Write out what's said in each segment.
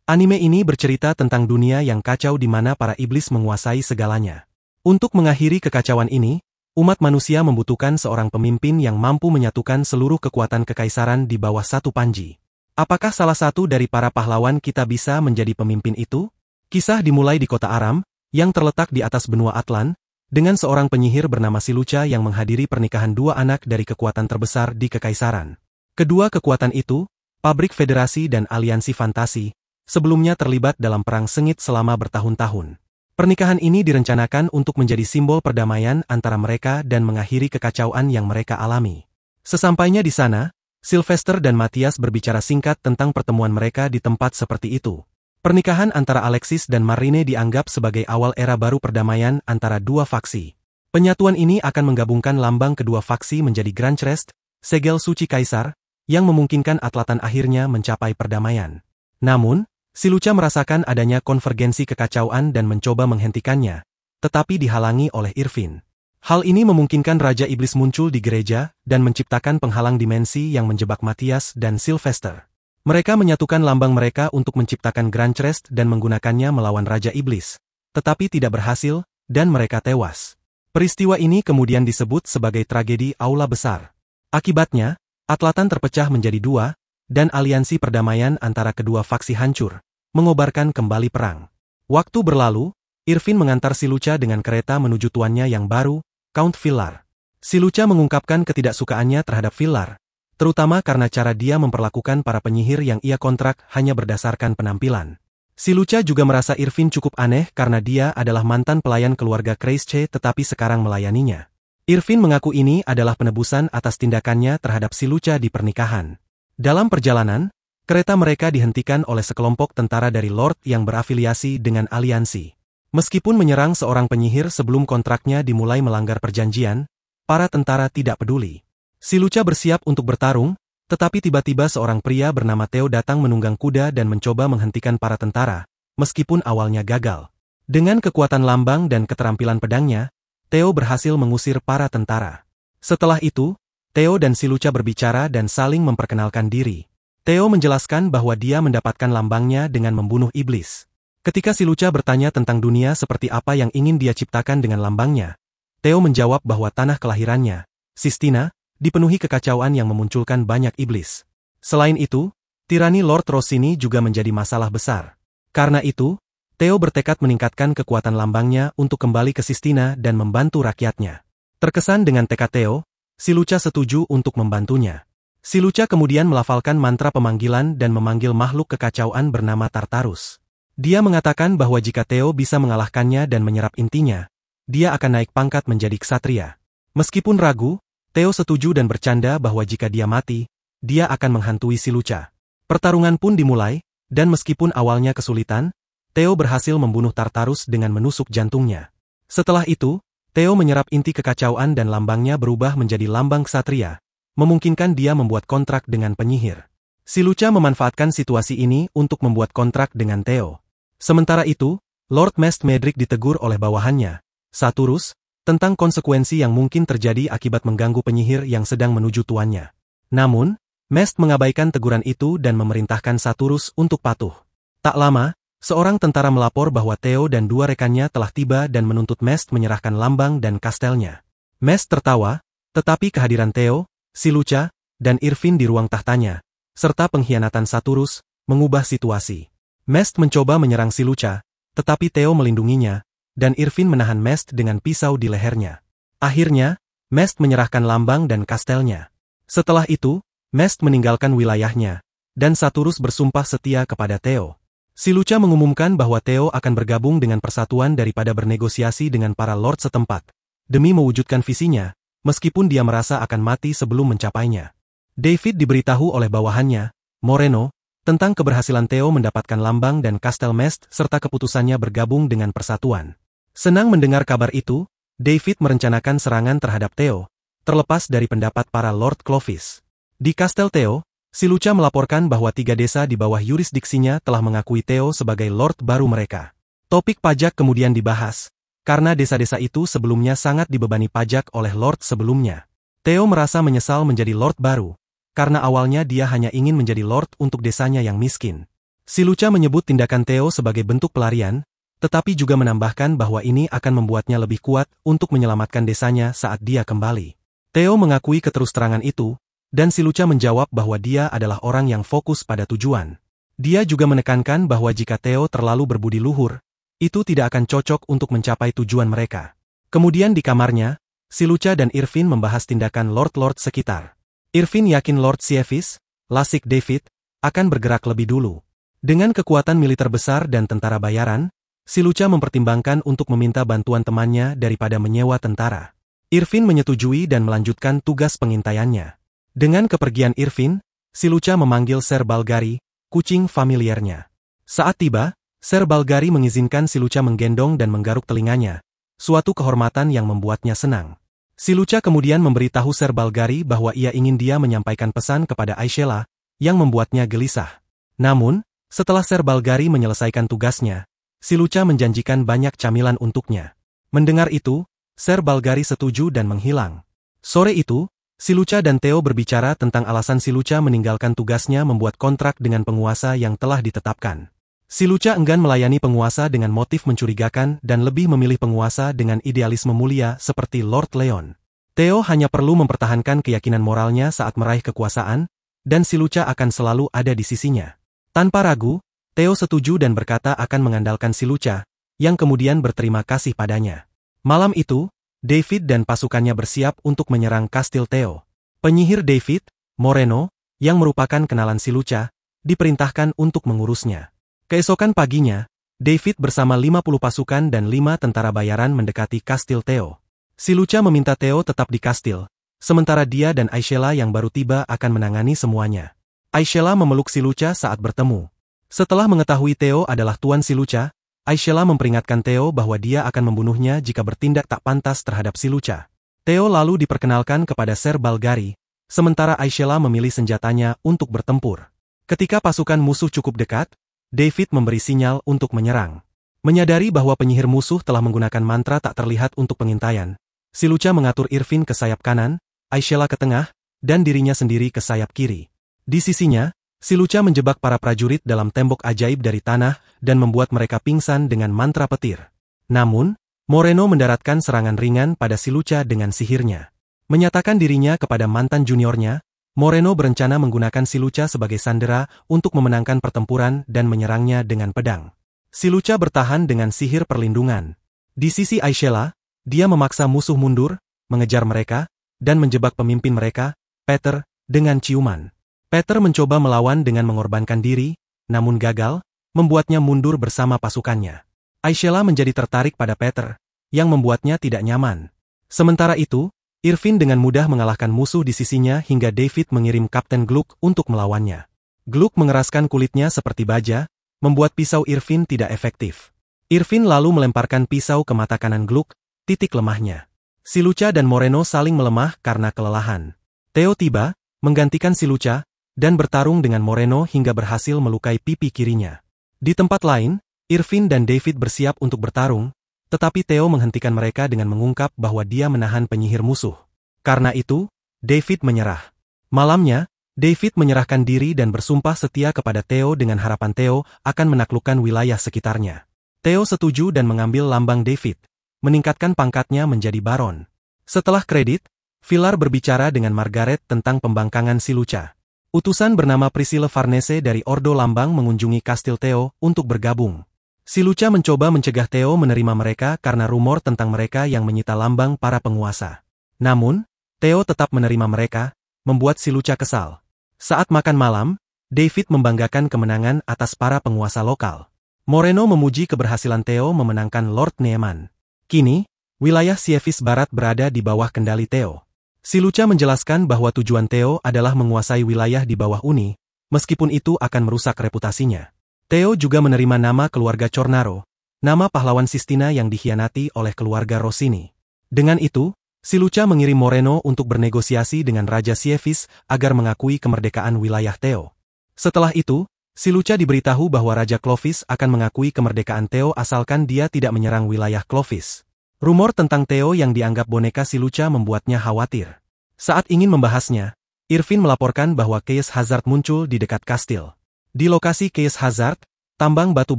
Anime ini bercerita tentang dunia yang kacau di mana para iblis menguasai segalanya. Untuk mengakhiri kekacauan ini, umat manusia membutuhkan seorang pemimpin yang mampu menyatukan seluruh kekuatan kekaisaran di bawah satu panji. Apakah salah satu dari para pahlawan kita bisa menjadi pemimpin itu? Kisah dimulai di kota Aram, yang terletak di atas benua Atlan, dengan seorang penyihir bernama Silucha yang menghadiri pernikahan dua anak dari kekuatan terbesar di kekaisaran. Kedua kekuatan itu, pabrik federasi dan aliansi fantasi, sebelumnya terlibat dalam perang sengit selama bertahun-tahun. Pernikahan ini direncanakan untuk menjadi simbol perdamaian antara mereka dan mengakhiri kekacauan yang mereka alami. Sesampainya di sana, Sylvester dan Matthias berbicara singkat tentang pertemuan mereka di tempat seperti itu. Pernikahan antara Alexis dan Marine dianggap sebagai awal era baru perdamaian antara dua faksi. Penyatuan ini akan menggabungkan lambang kedua faksi menjadi Grand Crest, segel suci kaisar, yang memungkinkan Atlatan akhirnya mencapai perdamaian. Namun, Silucha merasakan adanya konvergensi kekacauan dan mencoba menghentikannya, tetapi dihalangi oleh Irvin. Hal ini memungkinkan Raja Iblis muncul di gereja dan menciptakan penghalang dimensi yang menjebak Matthias dan Sylvester. Mereka menyatukan lambang mereka untuk menciptakan Grand Crest dan menggunakannya melawan Raja Iblis, tetapi tidak berhasil, dan mereka tewas. Peristiwa ini kemudian disebut sebagai tragedi Aula Besar. Akibatnya, Atlatan terpecah menjadi dua, dan aliansi perdamaian antara kedua faksi hancur, mengobarkan kembali perang. Waktu berlalu, Irvin mengantar Silucha dengan kereta menuju tuannya yang baru, Count Villar. Silucha mengungkapkan ketidaksukaannya terhadap Villar, terutama karena cara dia memperlakukan para penyihir yang ia kontrak hanya berdasarkan penampilan. Silucha juga merasa Irvin cukup aneh karena dia adalah mantan pelayan keluarga Kreische tetapi sekarang melayaninya. Irvin mengaku ini adalah penebusan atas tindakannya terhadap Silucha di pernikahan. Dalam perjalanan, kereta mereka dihentikan oleh sekelompok tentara dari Lord yang berafiliasi dengan aliansi. Meskipun menyerang seorang penyihir sebelum kontraknya dimulai melanggar perjanjian, para tentara tidak peduli. Silucha bersiap untuk bertarung, tetapi tiba-tiba seorang pria bernama Theo datang menunggang kuda dan mencoba menghentikan para tentara, meskipun awalnya gagal. Dengan kekuatan lambang dan keterampilan pedangnya, Theo berhasil mengusir para tentara. Setelah itu, Theo dan Silucha berbicara dan saling memperkenalkan diri. Theo menjelaskan bahwa dia mendapatkan lambangnya dengan membunuh iblis. Ketika Silucha bertanya tentang dunia seperti apa yang ingin dia ciptakan dengan lambangnya, Theo menjawab bahwa tanah kelahirannya, Sistina, dipenuhi kekacauan yang memunculkan banyak iblis. Selain itu, tirani Lord Rossini juga menjadi masalah besar. Karena itu, Theo bertekad meningkatkan kekuatan lambangnya untuk kembali ke Sistina dan membantu rakyatnya. Terkesan dengan tekad Theo, Silucha setuju untuk membantunya. Silucha kemudian melafalkan mantra pemanggilan dan memanggil makhluk kekacauan bernama Tartarus. Dia mengatakan bahwa jika Theo bisa mengalahkannya dan menyerap intinya, dia akan naik pangkat menjadi ksatria. Meskipun ragu, Theo setuju dan bercanda bahwa jika dia mati, dia akan menghantui Silucha. Pertarungan pun dimulai, dan meskipun awalnya kesulitan, Theo berhasil membunuh Tartarus dengan menusuk jantungnya. Setelah itu, Theo menyerap inti kekacauan dan lambangnya berubah menjadi lambang ksatria, memungkinkan dia membuat kontrak dengan penyihir. Silucha memanfaatkan situasi ini untuk membuat kontrak dengan Theo. Sementara itu, Lord Mest Medric ditegur oleh bawahannya, Saturus, tentang konsekuensi yang mungkin terjadi akibat mengganggu penyihir yang sedang menuju tuannya. Namun, Mest mengabaikan teguran itu dan memerintahkan Saturus untuk patuh. Tak lama, seorang tentara melapor bahwa Theo dan dua rekannya telah tiba dan menuntut Mest menyerahkan lambang dan kastelnya. Mest tertawa, tetapi kehadiran Theo, Silucha, dan Irvin di ruang tahtanya, serta pengkhianatan Saturus, mengubah situasi. Mest mencoba menyerang Silucha, tetapi Theo melindunginya, dan Irvin menahan Mest dengan pisau di lehernya. Akhirnya, Mest menyerahkan lambang dan kastelnya. Setelah itu, Mest meninggalkan wilayahnya, dan Saturus bersumpah setia kepada Theo. Silucha mengumumkan bahwa Theo akan bergabung dengan persatuan daripada bernegosiasi dengan para lord setempat, demi mewujudkan visinya, meskipun dia merasa akan mati sebelum mencapainya. David diberitahu oleh bawahannya, Moreno, tentang keberhasilan Theo mendapatkan lambang dan kastel Mest serta keputusannya bergabung dengan persatuan. Senang mendengar kabar itu, David merencanakan serangan terhadap Theo, terlepas dari pendapat para Lord Clovis. Di Kastel Theo, Silucha melaporkan bahwa 3 desa di bawah yurisdiksinya telah mengakui Theo sebagai Lord baru mereka. Topik pajak kemudian dibahas, karena desa-desa itu sebelumnya sangat dibebani pajak oleh Lord sebelumnya. Theo merasa menyesal menjadi Lord baru, karena awalnya dia hanya ingin menjadi Lord untuk desanya yang miskin. Si Lucha menyebut tindakan Theo sebagai bentuk pelarian, tetapi juga menambahkan bahwa ini akan membuatnya lebih kuat untuk menyelamatkan desanya saat dia kembali. Theo mengakui keterus-terangan itu, dan si Lucha menjawab bahwa dia adalah orang yang fokus pada tujuan. Dia juga menekankan bahwa jika Theo terlalu berbudi luhur, itu tidak akan cocok untuk mencapai tujuan mereka. Kemudian di kamarnya, si Lucha dan Irvin membahas tindakan Lord-Lord sekitar. Irvin yakin Lord Sievis, Lasik David, akan bergerak lebih dulu. Dengan kekuatan militer besar dan tentara bayaran, si Lucha mempertimbangkan untuk meminta bantuan temannya daripada menyewa tentara. Irvin menyetujui dan melanjutkan tugas pengintaiannya. Dengan kepergian Irvin, si Lucha memanggil Ser Balgari, kucing familiarnya. Saat tiba, Ser Balgari mengizinkan si Lucha menggendong dan menggaruk telinganya, suatu kehormatan yang membuatnya senang. Si Lucha kemudian memberitahu Ser Balgari bahwa ia ingin dia menyampaikan pesan kepada Aishela, yang membuatnya gelisah. Namun, setelah Ser Balgari menyelesaikan tugasnya, si Lucha menjanjikan banyak camilan untuknya. Mendengar itu, Ser Balgari setuju dan menghilang. Sore itu, si Lucha dan Theo berbicara tentang alasan si Lucha meninggalkan tugasnya membuat kontrak dengan penguasa yang telah ditetapkan. Si Lucha enggan melayani penguasa dengan motif mencurigakan dan lebih memilih penguasa dengan idealisme mulia seperti Lord Leon. Theo hanya perlu mempertahankan keyakinan moralnya saat meraih kekuasaan, dan si Lucha akan selalu ada di sisinya. Tanpa ragu, Theo setuju dan berkata akan mengandalkan si Lucha, yang kemudian berterima kasih padanya. Malam itu, David dan pasukannya bersiap untuk menyerang kastil Theo. Penyihir David, Moreno, yang merupakan kenalan si Lucha, diperintahkan untuk mengurusnya. Keesokan paginya, David bersama 50 pasukan dan 5 tentara bayaran mendekati kastil Theo. Si Lucha meminta Theo tetap di kastil, sementara dia dan Aishela yang baru tiba akan menangani semuanya. Aishela memeluk si Lucha saat bertemu. Setelah mengetahui Theo adalah tuan si Lucha, Aishela memperingatkan Theo bahwa dia akan membunuhnya jika bertindak tak pantas terhadap si Lucha. Theo lalu diperkenalkan kepada Ser Balgari, sementara Aishela memilih senjatanya untuk bertempur. Ketika pasukan musuh cukup dekat, David memberi sinyal untuk menyerang. Menyadari bahwa penyihir musuh telah menggunakan mantra tak terlihat untuk pengintaian, si Lucha mengatur Irvin ke sayap kanan, Aishela ke tengah, dan dirinya sendiri ke sayap kiri. Di sisinya, si Lucha menjebak para prajurit dalam tembok ajaib dari tanah dan membuat mereka pingsan dengan mantra petir. Namun, Moreno mendaratkan serangan ringan pada si Lucha dengan sihirnya. Menyatakan dirinya kepada mantan juniornya, Moreno berencana menggunakan si Lucha sebagai sandera untuk memenangkan pertempuran dan menyerangnya dengan pedang. Si Lucha bertahan dengan sihir perlindungan. Di sisi Aishela, dia memaksa musuh mundur, mengejar mereka, dan menjebak pemimpin mereka, Peter, dengan ciuman. Peter mencoba melawan dengan mengorbankan diri, namun gagal, membuatnya mundur bersama pasukannya. Aishela menjadi tertarik pada Peter, yang membuatnya tidak nyaman. Sementara itu, Irvin dengan mudah mengalahkan musuh di sisinya hingga David mengirim Kapten Gluck untuk melawannya. Gluck mengeraskan kulitnya seperti baja, membuat pisau Irvin tidak efektif. Irvin lalu melemparkan pisau ke mata kanan Gluck, titik lemahnya. Si Lucha dan Moreno saling melemah karena kelelahan. Theo tiba, menggantikan si Lucha, dan bertarung dengan Moreno hingga berhasil melukai pipi kirinya. Di tempat lain, Irvin dan David bersiap untuk bertarung, tetapi Theo menghentikan mereka dengan mengungkap bahwa dia menahan penyihir musuh. Karena itu, David menyerah. Malamnya, David menyerahkan diri dan bersumpah setia kepada Theo dengan harapan Theo akan menaklukkan wilayah sekitarnya. Theo setuju dan mengambil lambang David, meningkatkan pangkatnya menjadi baron. Setelah kredit, Villar berbicara dengan Margaret tentang pembangkangan si Lucha. Utusan bernama Priscilla Farnese dari Ordo Lambang mengunjungi kastil Theo untuk bergabung. Si Lucha mencoba mencegah Theo menerima mereka karena rumor tentang mereka yang menyita lambang para penguasa. Namun, Theo tetap menerima mereka, membuat si Lucha kesal. Saat makan malam, David membanggakan kemenangan atas para penguasa lokal. Moreno memuji keberhasilan Theo memenangkan Lord Neeman. Kini, wilayah Sievis Barat berada di bawah kendali Theo. Si Lucha menjelaskan bahwa tujuan Theo adalah menguasai wilayah di bawah Uni, meskipun itu akan merusak reputasinya. Theo juga menerima nama keluarga Cornaro, nama pahlawan Sistina yang dikhianati oleh keluarga Rossini. Dengan itu, si Lucha mengirim Moreno untuk bernegosiasi dengan Raja Sievis agar mengakui kemerdekaan wilayah Theo. Setelah itu, si Lucha diberitahu bahwa Raja Clovis akan mengakui kemerdekaan Theo asalkan dia tidak menyerang wilayah Clovis. Rumor tentang Theo yang dianggap boneka si Lucha membuatnya khawatir. Saat ingin membahasnya, Irvin melaporkan bahwa Case Hazard muncul di dekat kastil. Di lokasi Chaos Hazard, tambang batu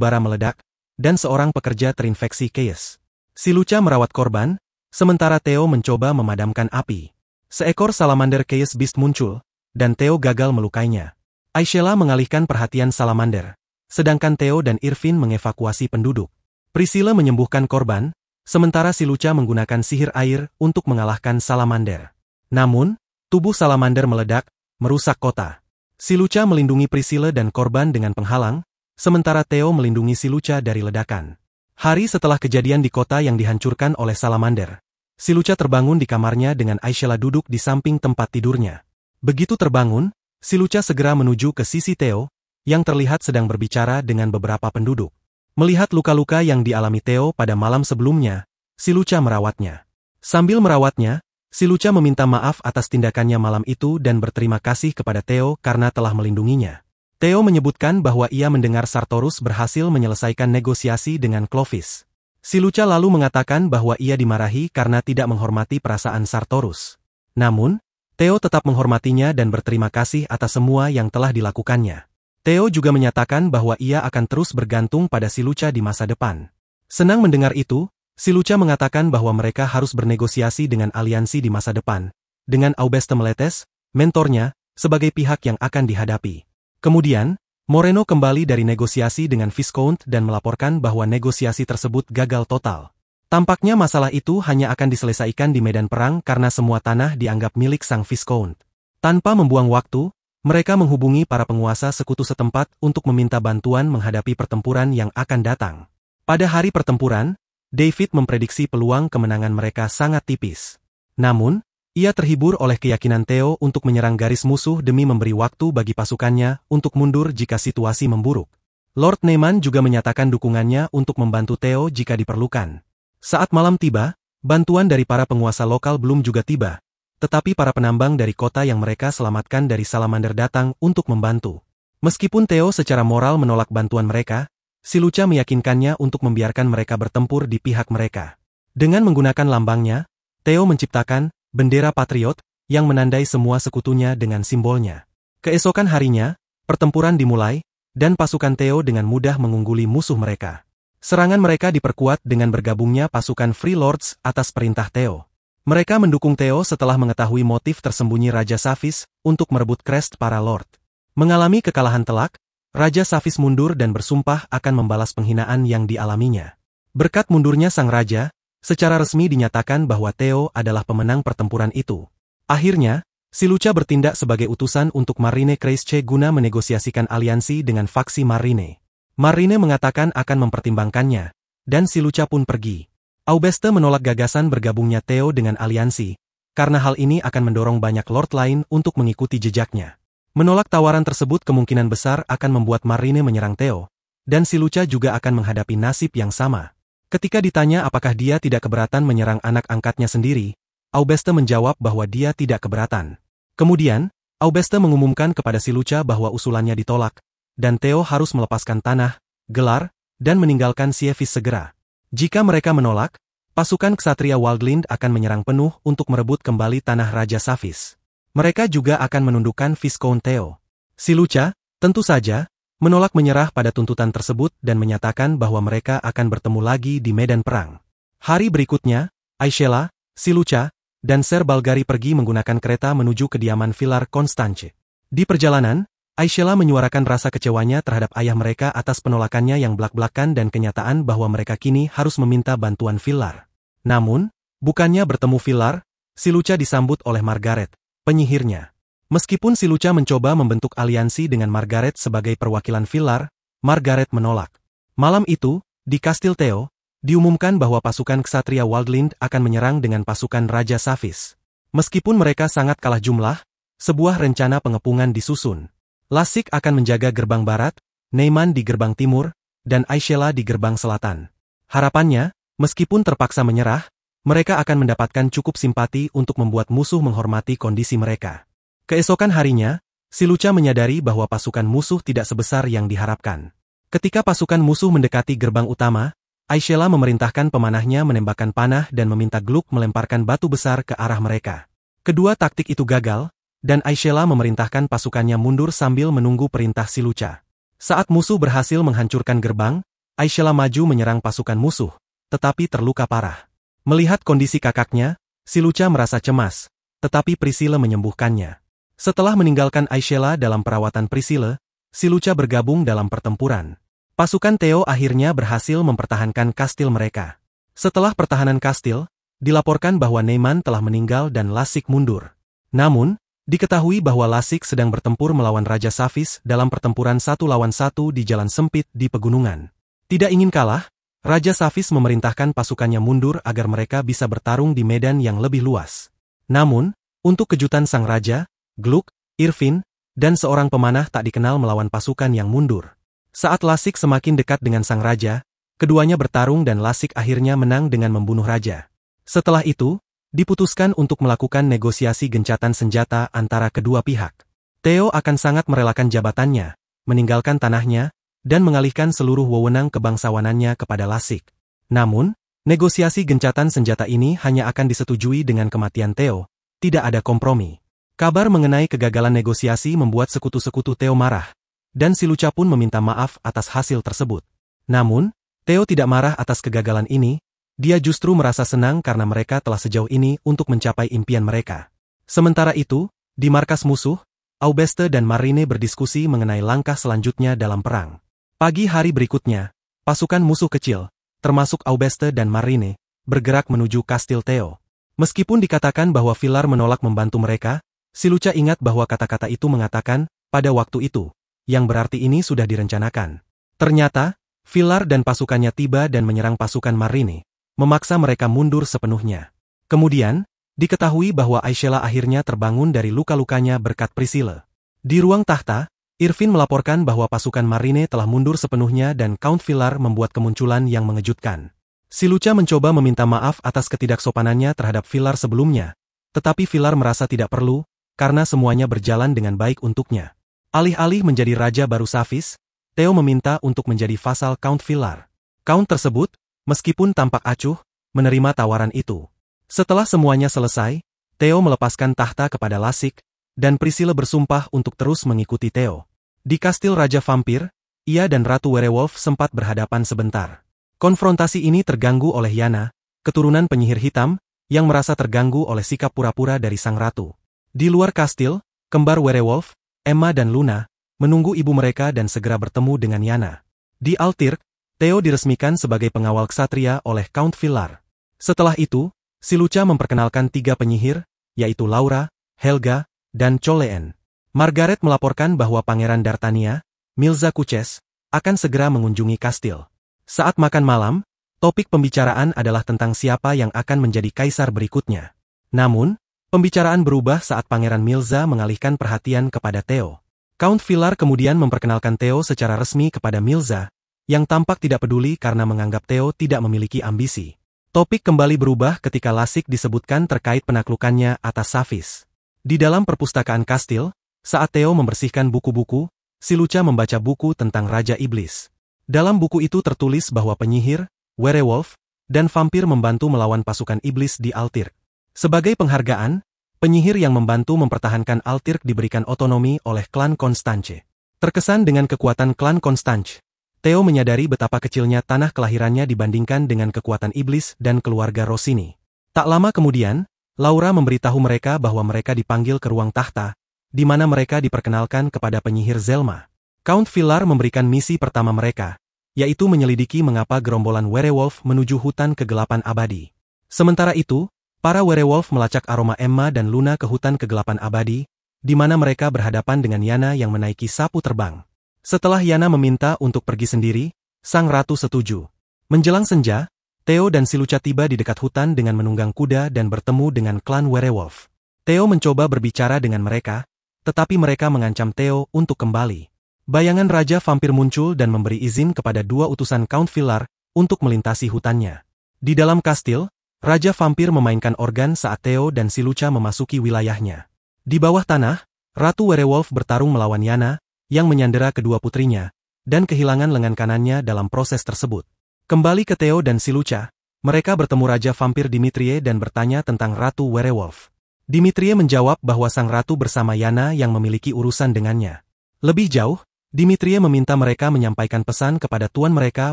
bara meledak, dan seorang pekerja terinfeksi Chaos. Si Lucha merawat korban, sementara Theo mencoba memadamkan api. Seekor salamander Chaos Beast muncul, dan Theo gagal melukainya. Aishela mengalihkan perhatian salamander, sedangkan Theo dan Irvin mengevakuasi penduduk. Priscilla menyembuhkan korban, sementara si Lucha menggunakan sihir air untuk mengalahkan salamander. Namun, tubuh salamander meledak, merusak kota. Si Lucha melindungi Priscilla dan korban dengan penghalang, sementara Theo melindungi si Lucha dari ledakan. Hari setelah kejadian di kota yang dihancurkan oleh salamander, si Lucha terbangun di kamarnya dengan Aishela duduk di samping tempat tidurnya. Begitu terbangun, si Lucha segera menuju ke sisi Theo, yang terlihat sedang berbicara dengan beberapa penduduk. Melihat luka-luka yang dialami Theo pada malam sebelumnya, si Lucha merawatnya. Sambil merawatnya, si Lucha meminta maaf atas tindakannya malam itu dan berterima kasih kepada Theo karena telah melindunginya. Theo menyebutkan bahwa ia mendengar Sartorus berhasil menyelesaikan negosiasi dengan Clovis. Si Lucha lalu mengatakan bahwa ia dimarahi karena tidak menghormati perasaan Sartorus. Namun, Theo tetap menghormatinya dan berterima kasih atas semua yang telah dilakukannya. Theo juga menyatakan bahwa ia akan terus bergantung pada si Lucha di masa depan. Senang mendengar itu, si Lucha mengatakan bahwa mereka harus bernegosiasi dengan aliansi di masa depan, dengan Aubeste Meletes, mentornya, sebagai pihak yang akan dihadapi. Kemudian, Moreno kembali dari negosiasi dengan Viscount dan melaporkan bahwa negosiasi tersebut gagal total. Tampaknya masalah itu hanya akan diselesaikan di medan perang karena semua tanah dianggap milik sang Viscount. Tanpa membuang waktu, mereka menghubungi para penguasa sekutu setempat untuk meminta bantuan menghadapi pertempuran yang akan datang. Pada hari pertempuran, David memprediksi peluang kemenangan mereka sangat tipis. Namun, ia terhibur oleh keyakinan Theo untuk menyerang garis musuh demi memberi waktu bagi pasukannya untuk mundur jika situasi memburuk. Lord Neyman juga menyatakan dukungannya untuk membantu Theo jika diperlukan. Saat malam tiba, bantuan dari para penguasa lokal belum juga tiba, tetapi para penambang dari kota yang mereka selamatkan dari salamander datang untuk membantu. Meskipun Theo secara moral menolak bantuan mereka, si Lucha meyakinkannya untuk membiarkan mereka bertempur di pihak mereka. Dengan menggunakan lambangnya, Theo menciptakan bendera patriot, yang menandai semua sekutunya dengan simbolnya. Keesokan harinya, pertempuran dimulai, dan pasukan Theo dengan mudah mengungguli musuh mereka. Serangan mereka diperkuat dengan bergabungnya pasukan Free Lords atas perintah Theo. Mereka mendukung Theo setelah mengetahui motif tersembunyi Raja Saphis untuk merebut crest para Lord. Mengalami kekalahan telak, Raja Saphis mundur dan bersumpah akan membalas penghinaan yang dialaminya. Berkat mundurnya sang raja, secara resmi dinyatakan bahwa Theo adalah pemenang pertempuran itu. Akhirnya, si Lucha bertindak sebagai utusan untuk Marine Kreische guna menegosiasikan aliansi dengan faksi Marine. Marine mengatakan akan mempertimbangkannya, dan si Lucha pun pergi. Aubeste menolak gagasan bergabungnya Theo dengan aliansi, karena hal ini akan mendorong banyak lord lain untuk mengikuti jejaknya. Menolak tawaran tersebut kemungkinan besar akan membuat Marine menyerang Theo, dan si Lucha juga akan menghadapi nasib yang sama. Ketika ditanya apakah dia tidak keberatan menyerang anak angkatnya sendiri, Aubeste menjawab bahwa dia tidak keberatan. Kemudian, Aubeste mengumumkan kepada si Lucha bahwa usulannya ditolak, dan Theo harus melepaskan tanah, gelar, dan meninggalkan Sievis segera. Jika mereka menolak, pasukan ksatria Waldlind akan menyerang penuh untuk merebut kembali tanah Raja Saphis. Mereka juga akan menundukkan Viscount Theo. Si Lucha, tentu saja, menolak menyerah pada tuntutan tersebut dan menyatakan bahwa mereka akan bertemu lagi di medan perang. Hari berikutnya, Aishela, si Lucha, dan Ser Balgari pergi menggunakan kereta menuju kediaman Villar Constance. Di perjalanan, Aishela menyuarakan rasa kecewanya terhadap ayah mereka atas penolakannya yang belak-belakan dan kenyataan bahwa mereka kini harus meminta bantuan Villar. Namun, bukannya bertemu Villar, si Lucha disambut oleh Margaret, penyihirnya. Meskipun si Lucha mencoba membentuk aliansi dengan Margaret sebagai perwakilan Villar, Margaret menolak. Malam itu, di Kastil Theo, diumumkan bahwa pasukan ksatria Waldlind akan menyerang dengan pasukan Raja Saphis. Meskipun mereka sangat kalah jumlah, sebuah rencana pengepungan disusun. Lassik akan menjaga gerbang barat, Neyman di gerbang timur, dan Aishela di gerbang selatan. Harapannya, meskipun terpaksa menyerah, mereka akan mendapatkan cukup simpati untuk membuat musuh menghormati kondisi mereka. Keesokan harinya, si Lucha menyadari bahwa pasukan musuh tidak sebesar yang diharapkan. Ketika pasukan musuh mendekati gerbang utama, Aishela memerintahkan pemanahnya menembakkan panah dan meminta Gluck melemparkan batu besar ke arah mereka. Kedua taktik itu gagal, dan Aishela memerintahkan pasukannya mundur sambil menunggu perintah si Lucha. Saat musuh berhasil menghancurkan gerbang, Aishela maju menyerang pasukan musuh, tetapi terluka parah. Melihat kondisi kakaknya, si Lucha merasa cemas, tetapi Priscilla menyembuhkannya. Setelah meninggalkan Aishela dalam perawatan Priscilla, si Lucha bergabung dalam pertempuran. Pasukan Theo akhirnya berhasil mempertahankan kastil mereka. Setelah pertahanan kastil, dilaporkan bahwa Neyman telah meninggal dan Lasik mundur. Namun, diketahui bahwa Lasik sedang bertempur melawan Raja Safis dalam pertempuran 1 lawan 1 di jalan sempit di pegunungan. Tidak ingin kalah, Raja Safis memerintahkan pasukannya mundur agar mereka bisa bertarung di medan yang lebih luas. Namun, untuk kejutan sang raja, Gluck, Irvin, dan seorang pemanah tak dikenal melawan pasukan yang mundur. Saat Lasik semakin dekat dengan sang raja, keduanya bertarung dan Lasik akhirnya menang dengan membunuh raja. Setelah itu, diputuskan untuk melakukan negosiasi gencatan senjata antara kedua pihak. Theo akan sangat merelakan jabatannya, meninggalkan tanahnya, dan mengalihkan seluruh wewenang kebangsawanannya kepada Lasik. Namun, negosiasi gencatan senjata ini hanya akan disetujui dengan kematian Theo, tidak ada kompromi. Kabar mengenai kegagalan negosiasi membuat sekutu-sekutu Theo marah, dan si Lucha pun meminta maaf atas hasil tersebut. Namun, Theo tidak marah atas kegagalan ini, dia justru merasa senang karena mereka telah sejauh ini untuk mencapai impian mereka. Sementara itu, di markas musuh, Aubeste dan Marine berdiskusi mengenai langkah selanjutnya dalam perang. Pagi hari berikutnya, pasukan musuh kecil, termasuk Aubeste dan Marine, bergerak menuju kastil Theo. Meskipun dikatakan bahwa Villar menolak membantu mereka, si Lucha ingat bahwa kata-kata itu mengatakan, pada waktu itu, yang berarti ini sudah direncanakan. Ternyata, Villar dan pasukannya tiba dan menyerang pasukan Marine, memaksa mereka mundur sepenuhnya. Kemudian, diketahui bahwa Aishela akhirnya terbangun dari luka-lukanya berkat Priscilla. Di ruang tahta, Irvin melaporkan bahwa pasukan Marine telah mundur sepenuhnya dan Count Villar membuat kemunculan yang mengejutkan. Si Lucha mencoba meminta maaf atas ketidaksopanannya terhadap Villar sebelumnya, tetapi Villar merasa tidak perlu, karena semuanya berjalan dengan baik untuknya. Alih-alih menjadi raja baru Safis, Theo meminta untuk menjadi vasal Count Villar. Count tersebut, meskipun tampak acuh, menerima tawaran itu. Setelah semuanya selesai, Theo melepaskan tahta kepada Lasik, dan Priscilla bersumpah untuk terus mengikuti Theo. Di kastil Raja Vampir, ia dan Ratu Werewolf sempat berhadapan sebentar. Konfrontasi ini terganggu oleh Yana, keturunan penyihir hitam, yang merasa terganggu oleh sikap pura-pura dari sang ratu. Di luar kastil, kembar Werewolf, Emma dan Luna, menunggu ibu mereka dan segera bertemu dengan Yana. Di Altirk, Theo diresmikan sebagai pengawal ksatria oleh Count Villar. Setelah itu, si Lucha memperkenalkan 3 penyihir, yaitu Laura, Helga, dan Choleen. Margaret melaporkan bahwa Pangeran Dartania, Milza Kuches, akan segera mengunjungi kastil. Saat makan malam, topik pembicaraan adalah tentang siapa yang akan menjadi kaisar berikutnya. Namun, pembicaraan berubah saat Pangeran Milza mengalihkan perhatian kepada Theo. Count Villar kemudian memperkenalkan Theo secara resmi kepada Milza, yang tampak tidak peduli karena menganggap Theo tidak memiliki ambisi. Topik kembali berubah ketika Lasik disebutkan terkait penaklukannya atas Safis. Di dalam perpustakaan kastil, saat Theo membersihkan buku-buku, si Lucha membaca buku tentang Raja Iblis. Dalam buku itu tertulis bahwa penyihir, werewolf, dan vampir membantu melawan pasukan iblis di Altirk. Sebagai penghargaan, penyihir yang membantu mempertahankan Altirk diberikan otonomi oleh klan Constance. Terkesan dengan kekuatan klan Constance, Theo menyadari betapa kecilnya tanah kelahirannya dibandingkan dengan kekuatan iblis dan keluarga Rossini. Tak lama kemudian, Laura memberitahu mereka bahwa mereka dipanggil ke ruang tahta, di mana mereka diperkenalkan kepada penyihir Zelma. Count Villar memberikan misi pertama mereka, yaitu menyelidiki mengapa gerombolan werewolf menuju hutan kegelapan abadi. Sementara itu, para werewolf melacak aroma Emma dan Luna ke hutan kegelapan abadi, di mana mereka berhadapan dengan Yana yang menaiki sapu terbang. Setelah Yana meminta untuk pergi sendiri, sang ratu setuju. Menjelang senja, Theo dan si Lucha tiba di dekat hutan dengan menunggang kuda dan bertemu dengan klan werewolf. Theo mencoba berbicara dengan mereka, tetapi mereka mengancam Theo untuk kembali. Bayangan Raja Vampir muncul dan memberi izin kepada 2 utusan Count Villar untuk melintasi hutannya. Di dalam kastil, Raja Vampir memainkan organ saat Theo dan si Lucha memasuki wilayahnya. Di bawah tanah, Ratu Werewolf bertarung melawan Yana, yang menyandera kedua putrinya, dan kehilangan lengan kanannya dalam proses tersebut. Kembali ke Theo dan si Lucha, mereka bertemu Raja Vampir Dimitrie dan bertanya tentang Ratu Werewolf. Dimitrie menjawab bahwa sang ratu bersama Yana yang memiliki urusan dengannya. Lebih jauh, Dimitrie meminta mereka menyampaikan pesan kepada tuan mereka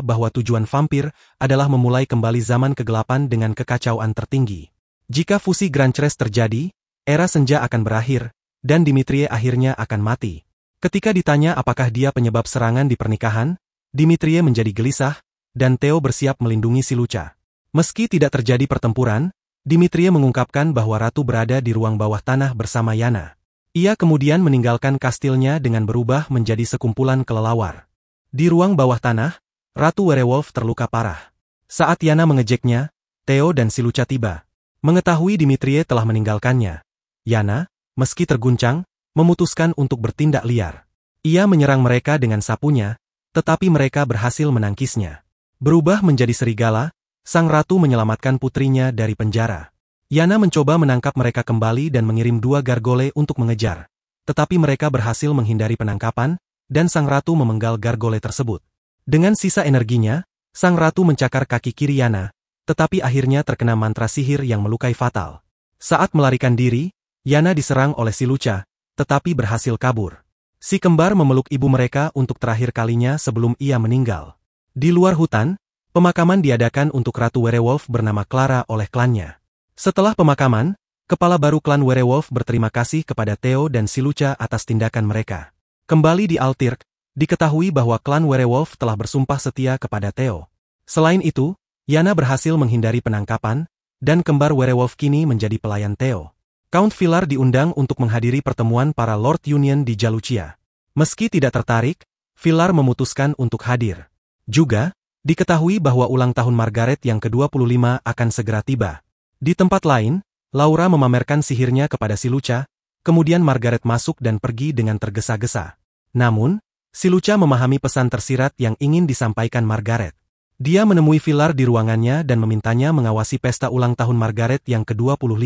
bahwa tujuan vampir adalah memulai kembali zaman kegelapan dengan kekacauan tertinggi. Jika fusi Grand Chess terjadi, era senja akan berakhir, dan Dimitrie akhirnya akan mati. Ketika ditanya apakah dia penyebab serangan di pernikahan, Dimitrie menjadi gelisah, dan Theo bersiap melindungi si Lucha. Meski tidak terjadi pertempuran, Dimitrie mengungkapkan bahwa Ratu berada di ruang bawah tanah bersama Yana. Ia kemudian meninggalkan kastilnya dengan berubah menjadi sekumpulan kelelawar. Di ruang bawah tanah, Ratu Werewolf terluka parah. Saat Yana mengejeknya, Theo dan si Lucha tiba. Mengetahui Dimitrie telah meninggalkannya, Yana, meski terguncang, memutuskan untuk bertindak liar. Ia menyerang mereka dengan sapunya, tetapi mereka berhasil menangkisnya. Berubah menjadi serigala, sang ratu menyelamatkan putrinya dari penjara. Yana mencoba menangkap mereka kembali dan mengirim 2 gargole untuk mengejar. Tetapi mereka berhasil menghindari penangkapan, dan sang ratu memenggal gargole tersebut. Dengan sisa energinya, sang ratu mencakar kaki kiri Yana, tetapi akhirnya terkena mantra sihir yang melukai fatal. Saat melarikan diri, Yana diserang oleh si Lucha, tetapi berhasil kabur. Si kembar memeluk ibu mereka untuk terakhir kalinya sebelum ia meninggal. Di luar hutan, pemakaman diadakan untuk Ratu Werewolf bernama Clara oleh klannya. Setelah pemakaman, kepala baru klan Werewolf berterima kasih kepada Theo dan si Lucha atas tindakan mereka. Kembali di Altirk, diketahui bahwa klan Werewolf telah bersumpah setia kepada Theo. Selain itu, Yana berhasil menghindari penangkapan, dan kembar Werewolf kini menjadi pelayan Theo. Count Villar diundang untuk menghadiri pertemuan para Lord Union di Jalucia. Meski tidak tertarik, Villar memutuskan untuk hadir. Juga, diketahui bahwa ulang tahun Margaret yang ke-25 akan segera tiba. Di tempat lain, Laura memamerkan sihirnya kepada si Lucha, kemudian Margaret masuk dan pergi dengan tergesa-gesa. Namun, si Lucha memahami pesan tersirat yang ingin disampaikan Margaret. Dia menemui Villar di ruangannya dan memintanya mengawasi pesta ulang tahun Margaret yang ke-25.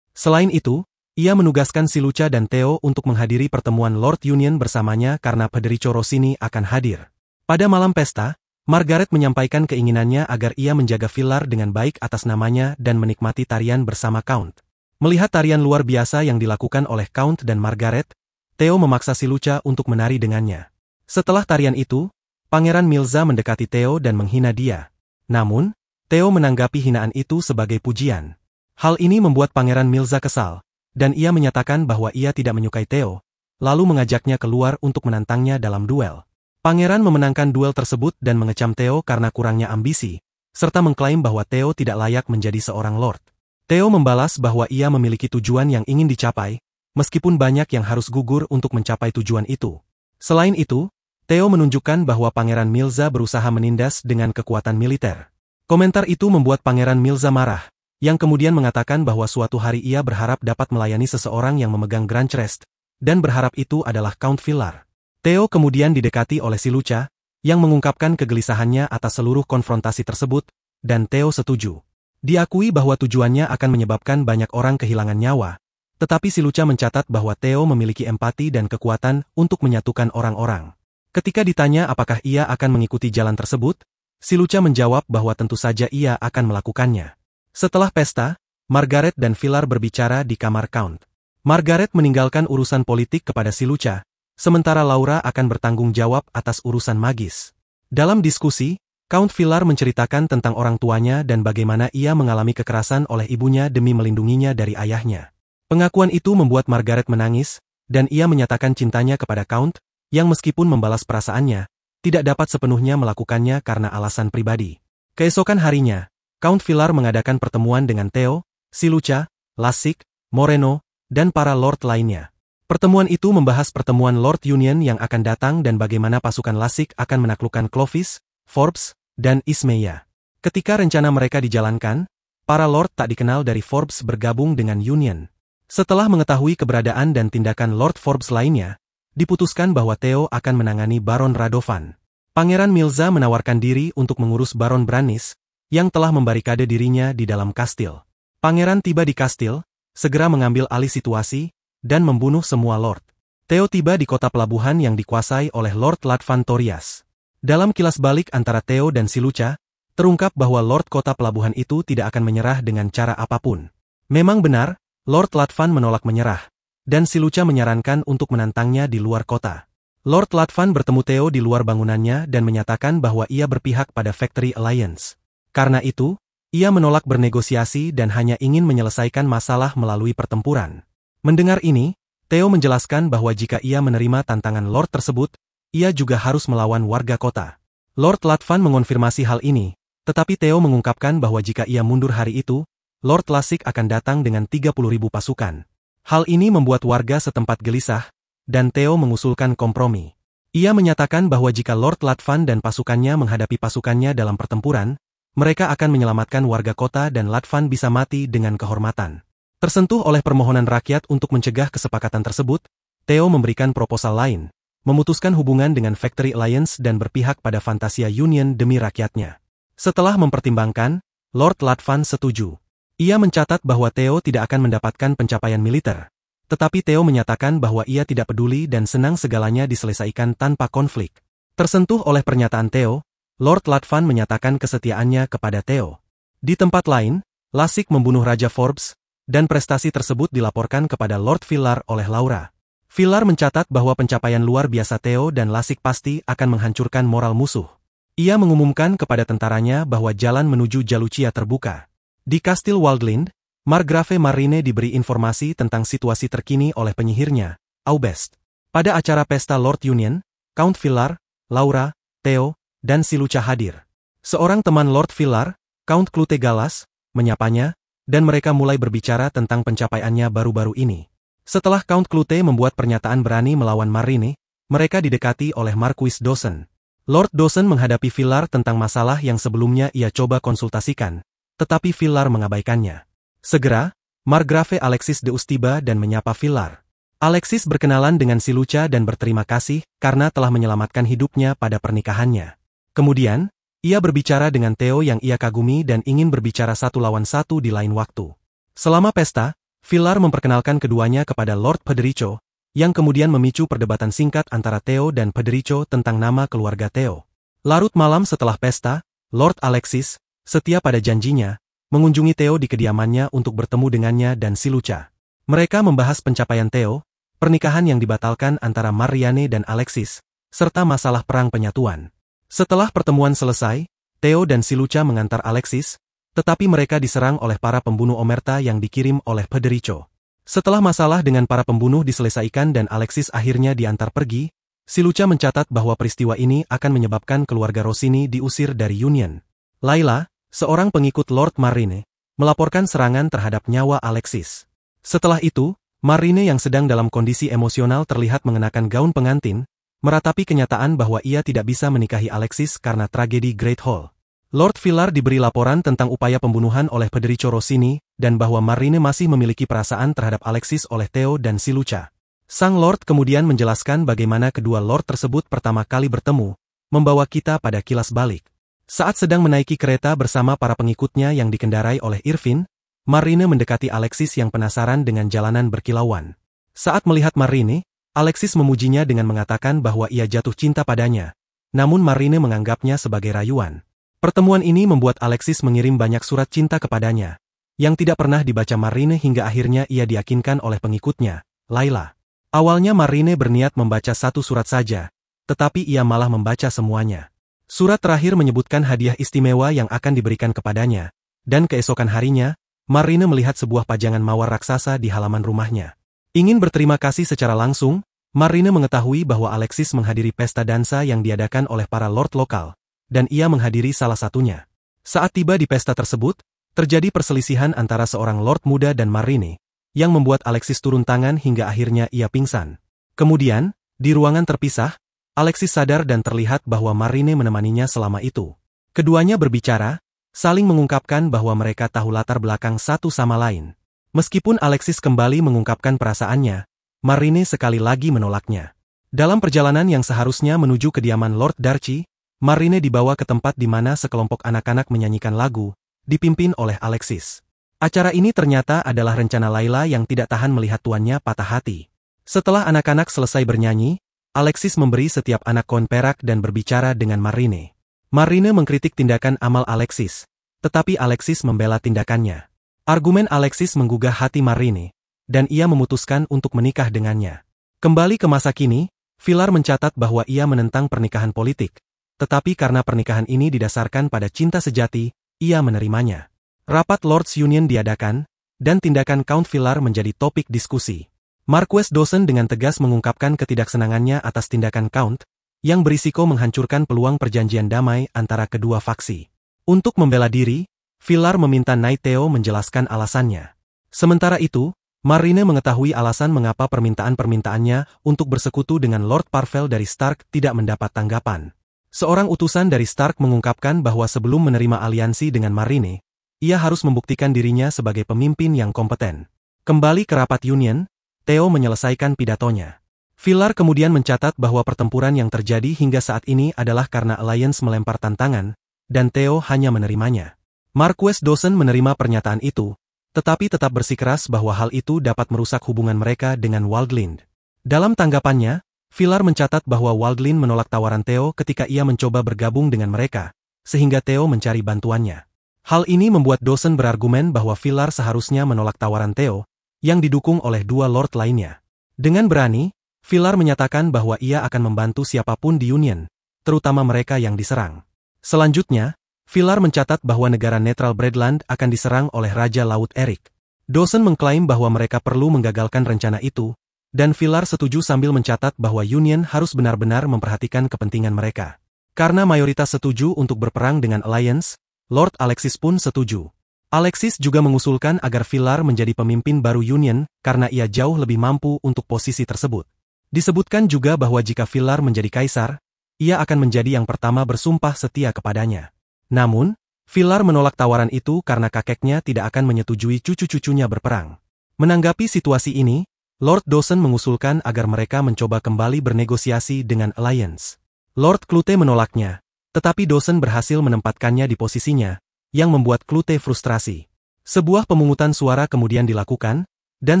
Selain itu, ia menugaskan si Lucha dan Theo untuk menghadiri pertemuan Lord Union bersamanya karena Federico Rossini akan hadir. Pada malam pesta, Margaret menyampaikan keinginannya agar ia menjaga Villar dengan baik atas namanya dan menikmati tarian bersama Count. Melihat tarian luar biasa yang dilakukan oleh Count dan Margaret, Theo memaksa si Lucha untuk menari dengannya. Setelah tarian itu, Pangeran Milza mendekati Theo dan menghina dia. Namun, Theo menanggapi hinaan itu sebagai pujian. Hal ini membuat Pangeran Milza kesal, dan ia menyatakan bahwa ia tidak menyukai Theo, lalu mengajaknya keluar untuk menantangnya dalam duel. Pangeran memenangkan duel tersebut dan mengecam Theo karena kurangnya ambisi, serta mengklaim bahwa Theo tidak layak menjadi seorang lord. Theo membalas bahwa ia memiliki tujuan yang ingin dicapai, meskipun banyak yang harus gugur untuk mencapai tujuan itu. Selain itu, Theo menunjukkan bahwa Pangeran Milza berusaha menindas dengan kekuatan militer. Komentar itu membuat Pangeran Milza marah, yang kemudian mengatakan bahwa suatu hari ia berharap dapat melayani seseorang yang memegang Grand Chess, dan berharap itu adalah Count Villar. Theo kemudian didekati oleh si Lucha, yang mengungkapkan kegelisahannya atas seluruh konfrontasi tersebut, dan Theo setuju. Diakui bahwa tujuannya akan menyebabkan banyak orang kehilangan nyawa, tetapi si Lucha mencatat bahwa Theo memiliki empati dan kekuatan untuk menyatukan orang-orang. Ketika ditanya apakah ia akan mengikuti jalan tersebut, si Lucha menjawab bahwa tentu saja ia akan melakukannya. Setelah pesta, Margaret dan Villar berbicara di kamar Count. Margaret meninggalkan urusan politik kepada si Lucha, sementara Laura akan bertanggung jawab atas urusan magis. Dalam diskusi, Count Villar menceritakan tentang orang tuanya dan bagaimana ia mengalami kekerasan oleh ibunya demi melindunginya dari ayahnya. Pengakuan itu membuat Margaret menangis, dan ia menyatakan cintanya kepada Count, yang meskipun membalas perasaannya, tidak dapat sepenuhnya melakukannya karena alasan pribadi. Keesokan harinya, Count Villar mengadakan pertemuan dengan Theo, si Lucha, Lassik, Moreno, dan para lord lainnya. Pertemuan itu membahas pertemuan Lord Union yang akan datang dan bagaimana pasukan Lassik akan menaklukkan Clovis, Forbes, dan Ismaya. Ketika rencana mereka dijalankan, para lord tak dikenal dari Forbes bergabung dengan Union. Setelah mengetahui keberadaan dan tindakan Lord Forbes lainnya, diputuskan bahwa Theo akan menangani Baron Radovan. Pangeran Milza menawarkan diri untuk mengurus Baron Brannis, yang telah membarikade dirinya di dalam kastil. Pangeran tiba di kastil, segera mengambil alih situasi, dan membunuh semua lord. Theo tiba di kota pelabuhan yang dikuasai oleh Lord Latvan Torias. Dalam kilas balik antara Theo dan si Lucha, terungkap bahwa Lord kota pelabuhan itu tidak akan menyerah dengan cara apapun. Memang benar, Lord Latvan menolak menyerah, dan si Lucha menyarankan untuk menantangnya di luar kota. Lord Latvan bertemu Theo di luar bangunannya dan menyatakan bahwa ia berpihak pada Factory Alliance. Karena itu, ia menolak bernegosiasi dan hanya ingin menyelesaikan masalah melalui pertempuran. Mendengar ini, Theo menjelaskan bahwa jika ia menerima tantangan Lord tersebut, ia juga harus melawan warga kota. Lord Latvan mengonfirmasi hal ini, tetapi Theo mengungkapkan bahwa jika ia mundur hari itu, Lord Lasik akan datang dengan 30.000 pasukan. Hal ini membuat warga setempat gelisah, dan Theo mengusulkan kompromi. Ia menyatakan bahwa jika Lord Latvan dan pasukannya menghadapi pasukannya dalam pertempuran, mereka akan menyelamatkan warga kota dan Latvan bisa mati dengan kehormatan. Tersentuh oleh permohonan rakyat untuk mencegah kesepakatan tersebut, Theo memberikan proposal lain, memutuskan hubungan dengan Factory Alliance dan berpihak pada Fantasia Union demi rakyatnya. Setelah mempertimbangkan, Lord Latvan setuju. Ia mencatat bahwa Theo tidak akan mendapatkan pencapaian militer. Tetapi Theo menyatakan bahwa ia tidak peduli dan senang segalanya diselesaikan tanpa konflik. Tersentuh oleh pernyataan Theo, Lord Latvan menyatakan kesetiaannya kepada Theo. Di tempat lain, Lasik membunuh Raja Forbes, dan prestasi tersebut dilaporkan kepada Lord Villar oleh Laura. Villar mencatat bahwa pencapaian luar biasa Theo dan Lasik pasti akan menghancurkan moral musuh. Ia mengumumkan kepada tentaranya bahwa jalan menuju Jalucia terbuka. Di Kastil Waldland, Margrave Marine diberi informasi tentang situasi terkini oleh penyihirnya, Aubest. Pada acara pesta Lord Union, Count Villar, Laura, Theo, dan Silucha hadir. Seorang teman Lord Villar, Count Clute Galas, menyapanya, dan mereka mulai berbicara tentang pencapaiannya baru-baru ini. Setelah Count Clute membuat pernyataan berani melawan Marine, mereka didekati oleh Marquis Dawson. Lord Dawson menghadapi Villar tentang masalah yang sebelumnya ia coba konsultasikan, tetapi Villar mengabaikannya. Segera, Margrave Alexis Deus tiba dan menyapa Villar. Alexis berkenalan dengan Silucha dan berterima kasih karena telah menyelamatkan hidupnya pada pernikahannya. Kemudian, ia berbicara dengan Theo yang ia kagumi dan ingin berbicara satu lawan satu di lain waktu. Selama pesta, Villar memperkenalkan keduanya kepada Lord Federico, yang kemudian memicu perdebatan singkat antara Theo dan Federico tentang nama keluarga Theo. Larut malam setelah pesta, Lord Alexis, setia pada janjinya, mengunjungi Theo di kediamannya untuk bertemu dengannya dan Silucha. Mereka membahas pencapaian Theo, pernikahan yang dibatalkan antara Marianne dan Alexis, serta masalah perang penyatuan. Setelah pertemuan selesai, Theo dan Silucha mengantar Alexis, tetapi mereka diserang oleh para pembunuh Omerta yang dikirim oleh Federico. Setelah masalah dengan para pembunuh diselesaikan dan Alexis akhirnya diantar pergi, Silucha mencatat bahwa peristiwa ini akan menyebabkan keluarga Rossini diusir dari Union. Laila, seorang pengikut Lord Marine, melaporkan serangan terhadap nyawa Alexis. Setelah itu, Marine yang sedang dalam kondisi emosional terlihat mengenakan gaun pengantin, meratapi kenyataan bahwa ia tidak bisa menikahi Alexis karena tragedi Great Hall. Lord Villar diberi laporan tentang upaya pembunuhan oleh Federico Rossini, dan bahwa Marine masih memiliki perasaan terhadap Alexis oleh Theo dan Silucha. Sang Lord kemudian menjelaskan bagaimana kedua Lord tersebut pertama kali bertemu, membawa kita pada kilas balik. Saat sedang menaiki kereta bersama para pengikutnya yang dikendarai oleh Irvin, Marine mendekati Alexis yang penasaran dengan jalanan berkilauan. Saat melihat Marine, Alexis memujinya dengan mengatakan bahwa ia jatuh cinta padanya, namun Marine menganggapnya sebagai rayuan. Pertemuan ini membuat Alexis mengirim banyak surat cinta kepadanya, yang tidak pernah dibaca Marine hingga akhirnya ia diyakinkan oleh pengikutnya, Laila. Awalnya Marine berniat membaca satu surat saja, tetapi ia malah membaca semuanya. Surat terakhir menyebutkan hadiah istimewa yang akan diberikan kepadanya, dan keesokan harinya, Marine melihat sebuah pajangan mawar raksasa di halaman rumahnya. Ingin berterima kasih secara langsung, Marine mengetahui bahwa Alexis menghadiri pesta dansa yang diadakan oleh para lord lokal, dan ia menghadiri salah satunya. Saat tiba di pesta tersebut, terjadi perselisihan antara seorang lord muda dan Marine, yang membuat Alexis turun tangan hingga akhirnya ia pingsan. Kemudian, di ruangan terpisah, Alexis sadar dan terlihat bahwa Marine menemaninya selama itu. Keduanya berbicara, saling mengungkapkan bahwa mereka tahu latar belakang satu sama lain. Meskipun Alexis kembali mengungkapkan perasaannya, Marine sekali lagi menolaknya. Dalam perjalanan yang seharusnya menuju kediaman Lord Darcy, Marine dibawa ke tempat di mana sekelompok anak-anak menyanyikan lagu, dipimpin oleh Alexis. Acara ini ternyata adalah rencana Laila yang tidak tahan melihat tuannya patah hati. Setelah anak-anak selesai bernyanyi, Alexis memberi setiap anak koin perak dan berbicara dengan Marine. Marine mengkritik tindakan amal Alexis, tetapi Alexis membela tindakannya. Argumen Alexis menggugah hati Marine, dan ia memutuskan untuk menikah dengannya. Kembali ke masa kini, Villar mencatat bahwa ia menentang pernikahan politik, tetapi karena pernikahan ini didasarkan pada cinta sejati, ia menerimanya. Rapat Lords Union diadakan, dan tindakan Count Villar menjadi topik diskusi. Marquess Dawson dengan tegas mengungkapkan ketidaksenangannya atas tindakan Count, yang berisiko menghancurkan peluang perjanjian damai antara kedua faksi. Untuk membela diri, Villar meminta Knight Theo menjelaskan alasannya. Sementara itu, Marine mengetahui alasan mengapa permintaan-permintaannya untuk bersekutu dengan Lord Parvel dari Stark tidak mendapat tanggapan. Seorang utusan dari Stark mengungkapkan bahwa sebelum menerima aliansi dengan Marine, ia harus membuktikan dirinya sebagai pemimpin yang kompeten. Kembali ke rapat Union, Theo menyelesaikan pidatonya. Villar kemudian mencatat bahwa pertempuran yang terjadi hingga saat ini adalah karena Alliance melempar tantangan, dan Theo hanya menerimanya. Marquess Dawson menerima pernyataan itu, tetapi tetap bersikeras bahwa hal itu dapat merusak hubungan mereka dengan Waldland. Dalam tanggapannya, Villar mencatat bahwa Waldland menolak tawaran Theo ketika ia mencoba bergabung dengan mereka, sehingga Theo mencari bantuannya. Hal ini membuat Dawson berargumen bahwa Villar seharusnya menolak tawaran Theo, yang didukung oleh dua lord lainnya. Dengan berani, Villar menyatakan bahwa ia akan membantu siapapun di Union, terutama mereka yang diserang. Selanjutnya, Villar mencatat bahwa negara netral Bredland akan diserang oleh Raja Laut Erik. Dawson mengklaim bahwa mereka perlu menggagalkan rencana itu, dan Villar setuju sambil mencatat bahwa Union harus benar-benar memperhatikan kepentingan mereka. Karena mayoritas setuju untuk berperang dengan Alliance, Lord Alexis pun setuju. Alexis juga mengusulkan agar Villar menjadi pemimpin baru Union karena ia jauh lebih mampu untuk posisi tersebut. Disebutkan juga bahwa jika Villar menjadi kaisar, ia akan menjadi yang pertama bersumpah setia kepadanya. Namun, Villar menolak tawaran itu karena kakeknya tidak akan menyetujui cucu-cucunya berperang. Menanggapi situasi ini, Lord Dawson mengusulkan agar mereka mencoba kembali bernegosiasi dengan Alliance. Lord Clute menolaknya, tetapi Dawson berhasil menempatkannya di posisinya, yang membuat Clute frustrasi. Sebuah pemungutan suara kemudian dilakukan, dan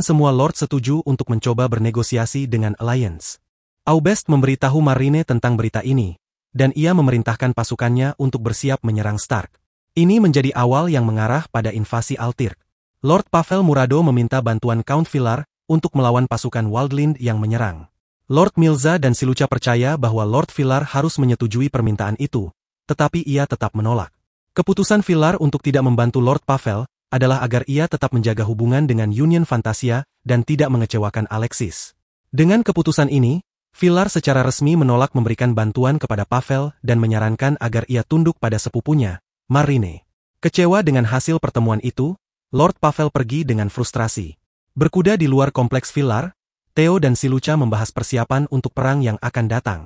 semua Lord setuju untuk mencoba bernegosiasi dengan Alliance. Aubest memberitahu Marine tentang berita ini, dan ia memerintahkan pasukannya untuk bersiap menyerang Stark. Ini menjadi awal yang mengarah pada invasi Altirk. Lord Pavel Murado meminta bantuan Count Villar untuk melawan pasukan Waldland yang menyerang. Lord Milza dan Silucha percaya bahwa Lord Villar harus menyetujui permintaan itu, tetapi ia tetap menolak. Keputusan Villar untuk tidak membantu Lord Pavel adalah agar ia tetap menjaga hubungan dengan Union Fantasia dan tidak mengecewakan Alexis. Dengan keputusan ini, Villar secara resmi menolak memberikan bantuan kepada Pavel dan menyarankan agar ia tunduk pada sepupunya, Marine. Kecewa dengan hasil pertemuan itu, Lord Pavel pergi dengan frustrasi. Berkuda di luar kompleks Villar, Theo dan Silucha membahas persiapan untuk perang yang akan datang.